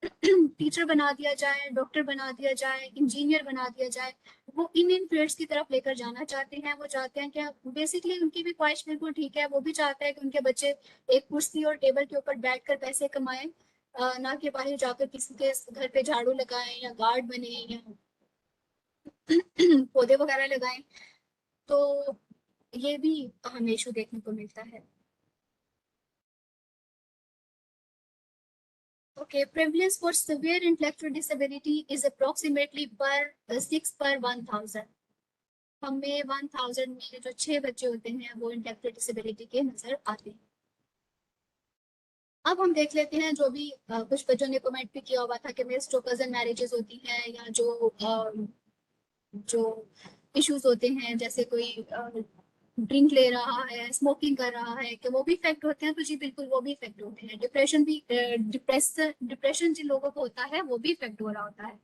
टीचर बना दिया जाए, डॉक्टर बना दिया जाए, इंजीनियर बना दिया जाए। वो इन फील्ड्स की तरफ लेकर जाना चाहते हैं। वो चाहते हैं कि बेसिकली उनकी भी ख्वाहिश बिल्कुल ठीक है, वो भी चाहते हैं कि उनके बच्चे एक कुर्सी और टेबल के ऊपर बैठकर पैसे कमाएं, ना कि बाहर जाकर किसी के घर पे झाड़ू लगाएं या गार्ड बने या पौधे वगैरह लगाएं। तो ये भी हमें इशू देखने को मिलता है। Okay, prevalence for severe intellectual disability is approximately per 6 per 1000। हमें 1000 में जो 6 बच्चे होते हैं वो इंटेलेक्चुअल डिसेबिलिटी के नजर आते हैं। अब हम देख लेते हैं जो भी कुछ बच्चों ने कमेंट भी किया हुआ था कि मिस जो कजन मैरिजेस होती हैं या जो इश्यूज होते हैं, जैसे कोई ड्रिंक ले रहा है, स्मोकिंग कर रहा है, कि वो भी इफेक्ट होते हैं। तो जी बिल्कुल वो भी इफेक्ट होते हैं। डिप्रेशन भी डिप्रेशन जिन लोगों को होता है वो भी इफेक्ट हो रहा होता है।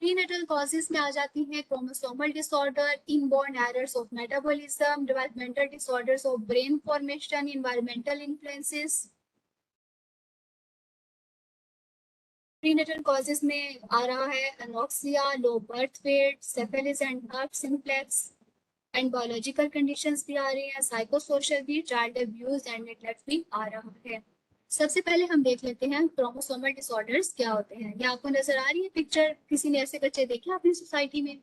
प्रीनेटल कॉजेज में आ जाती हैं chromosomal disorder, inborn errors of metabolism, developmental disorders of brain formation, environmental influences. Prenatal causes में आ रहा है anoxia, low birth weight, syphilis and herpes simplex. And biological conditions भी आ रही हैं, साइकोसोशल भी, चाइल्ड अब्यूज एंड नेगलेक्ट भी आ रहा है। सबसे पहले हम देख लेते हैं क्रोमोसोमल डिसऑर्डर्स क्या होते हैं। ये आपको नजर आ रही है पिक्चर? किसी ने ऐसे बच्चे देखे अपनी सोसाइटी में?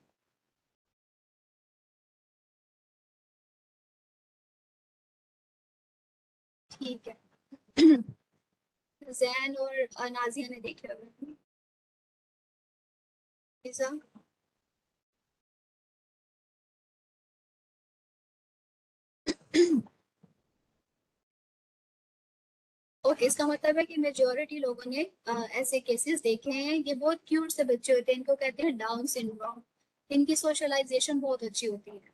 ठीक है। जैन और नाजिया ने देखे होंगे। पिज्जा। ओके, इसका मतलब है कि मेजोरिटी लोगों ने ऐसे केसेस देखे हैं। ये बहुत क्यूट से बच्चे होते हैं, इनको कहते हैं डाउन सिंड्रोम। इनकी सोशलाइजेशन बहुत अच्छी होती है।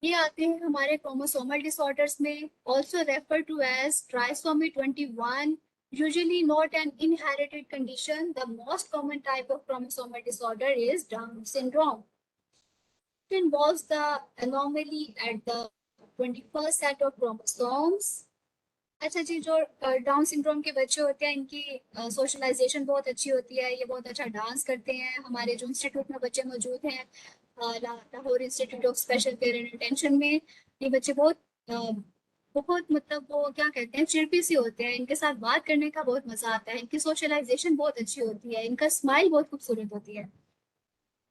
ये आते हैं हमारे क्रोमोसोमल डिसऑर्डर्स में, also refer to as trisomy 21, usually not an inherited condition. The most common type of chromosomal disorder is Down syndrome. It involves the anomaly at the 21st set of chromosomes. अच्छा जी, जो डाउन सिंड्रोम के बच्चे होते हैं इनकी सोशलाइजेशन बहुत अच्छी होती है। ये बहुत अच्छा डांस करते हैं। हमारे जो इंस्टीट्यूट में बच्चे मौजूद हैं, Lahore institute of special care and attention में, ये बच्चे बहुत बहुत मतलब वो क्या कहते हैं, चिड़पी से होते हैं। इनके साथ बात करने का बहुत मजा आता है। इनकी सोशलाइजेशन बहुत अच्छी होती है। इनका स्माइल बहुत खूबसूरत होती है।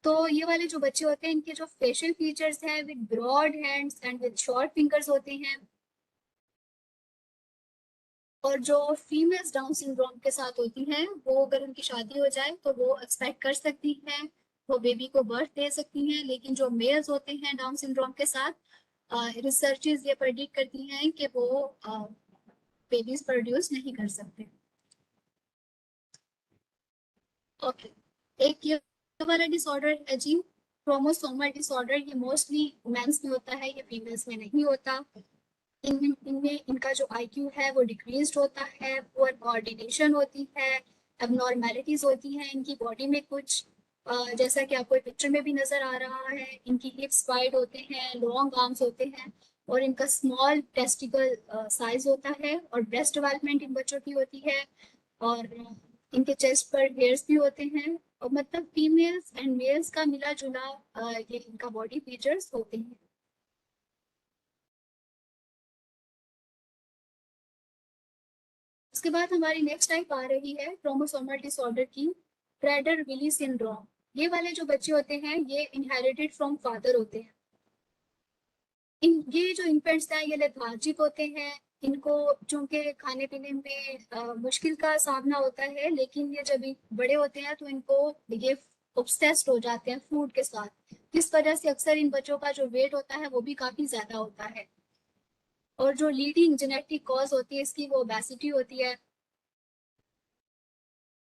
तो ये वाले जो बच्चे होते हैं इनके जो फेशियल फीचर्स हैं with broad hands and with short fingers होते हैं। और जो फीमेल्स डाउन सिंड्रोम के साथ होती हैं वो अगर उनकी शादी हो जाए तो वो एक्सपेक्ट कर सकती हैं, वो बेबी को बर्थ दे सकती हैं। लेकिन जो मेल्स होते हैं डाउन सिंड्रोम के साथ, रिसर्चेस ये प्रेडिक्ट करती हैं कि वो बेबीज प्रोड्यूस नहीं कर सकते। ओके, एक ये वाला डिसऑर्डर है जी, क्रोमोसोमल डिसऑर्डर। ये मोस्टली मेंस में होता है, ये फीमेल्स में नहीं होता। इनमें इनका जो आईक्यू है वो डिक्रीज होता है, पुअर कोऑर्डिनेशन होती है, एबनॉर्मेलिटीज होती हैं इनकी बॉडी में कुछ, जैसा कि आपको पिक्चर में भी नजर आ रहा है। इनकी हिप्स वाइड होते हैं, लॉन्ग आर्म्स होते हैं, और इनका स्मॉल टेस्टिकल साइज होता है, और ब्रेस्ट डेवलपमेंट इन बच्चों की होती है, और इनके चेस्ट पर हेयर्स भी होते हैं। और मतलब फीमेल्स एंड मेल्स का मिला जुला ये इनका बॉडी फीचर्स होते हैं। उसके बाद हमारी नेक्स्ट टाइप आ रही है क्रोमोसोमल डिसऑर्डर की, प्रेडर विली सिंड्रोम। ये वाले जो बच्चे होते हैं ये इनहेरिटेड फ्रॉम फादर होते हैं। ये जो इन्फेंट्स हैं ये लेथार्जिक होते हैं। इनको चूंकि खाने पीने में मुश्किल का सामना होता है, लेकिन ये जब बड़े होते हैं तो इनको ये ऑब्सेस्ड हो जाते हैं फूड के साथ, जिस वजह से अक्सर इन बच्चों का जो वेट होता है वो भी काफी ज्यादा होता है। और जो लीडिंग जेनेटिक कॉज होती है इसकी वो ओबेसिटी होती है।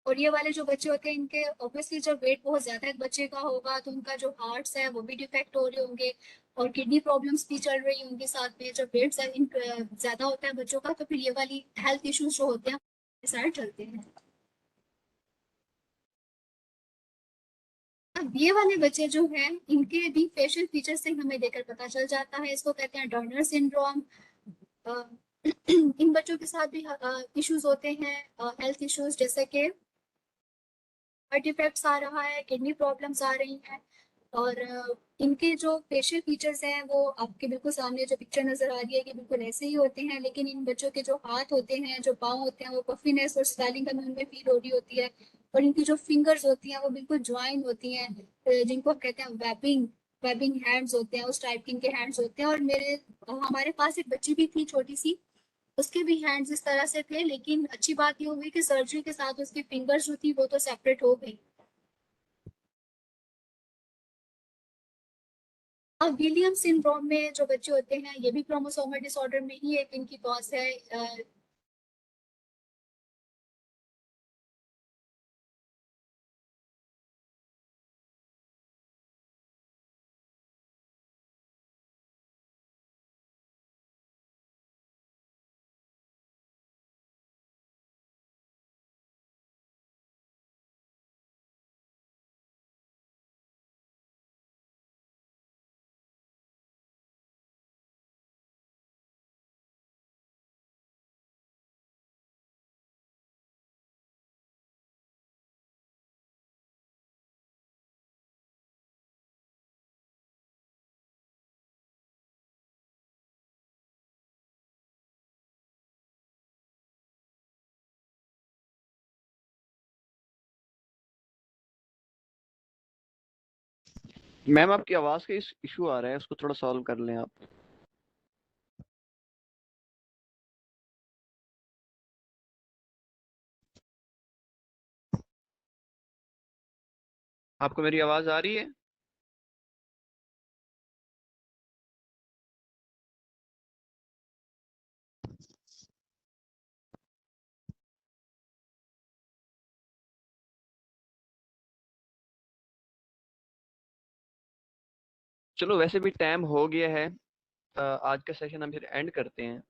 और ये वाले जो बच्चे होते हैं इनके ऑब्वियसली जब वेट बहुत ज्यादा एक बच्चे का होगा तो उनका जो हार्ट्स है वो भी डिफेक्ट हो रहे होंगे और किडनी प्रॉब्लम्स भी चल रही होंगी साथ में। जब वेट ज्यादा होता है बच्चों का तो फिर ये वाली हेल्थ इश्यूज जो होते हैं सारे चलते हैं। अब ये वाले बच्चे जो हैं इनके भी फेशियल फीचर्स से हमें देखकर पता चल जाता है, इसको कहते हैं टर्नर सिंड्रोम। इन बच्चों के साथ भी इश्यूज होते हैं, हेल्थ इश्यूज, जैसे कि हार्ट इफेक्ट्स आ रहा है, किडनी प्रॉब्लम्स आ रही हैं। और इनके जो फेशियल फीचर्स हैं वो आपके बिल्कुल सामने जो पिक्चर नजर आ रही है कि बिल्कुल ऐसे ही होते हैं, लेकिन इन बच्चों के जो हाथ होते हैं, जो पाँव होते हैं, वो पफीनेस और स्वेलिंग हमें उनमें फील हो रही होती है। और इनकी जो फिंगर्स होती हैं वो बिल्कुल ज्वाइन होती हैं, जिनको हम कहते हैं वेबिंग वेबिंग हैंड्स होते हैं, उस टाइप के इनके हैंड्स होते हैं। और हमारे पास एक बच्ची भी थी छोटी सी, उसके भी हैंड्स इस तरह से थे, लेकिन अच्छी बात ये हुई कि सर्जरी के साथ उसकी फिंगर्स जो थी वो तो सेपरेट हो गई। अब विलियम सिंड्रोम में जो बच्चे होते हैं ये भी क्रोमोसोमल डिसऑर्डर में ही एक इनकी कॉज है। मैम आपकी आवाज का इशू आ रहा है, उसको थोड़ा सॉल्व कर लें आप। आपको मेरी आवाज आ रही है? चलो वैसे भी टाइम हो गया है, आज का सेशन हम फिर एंड करते हैं।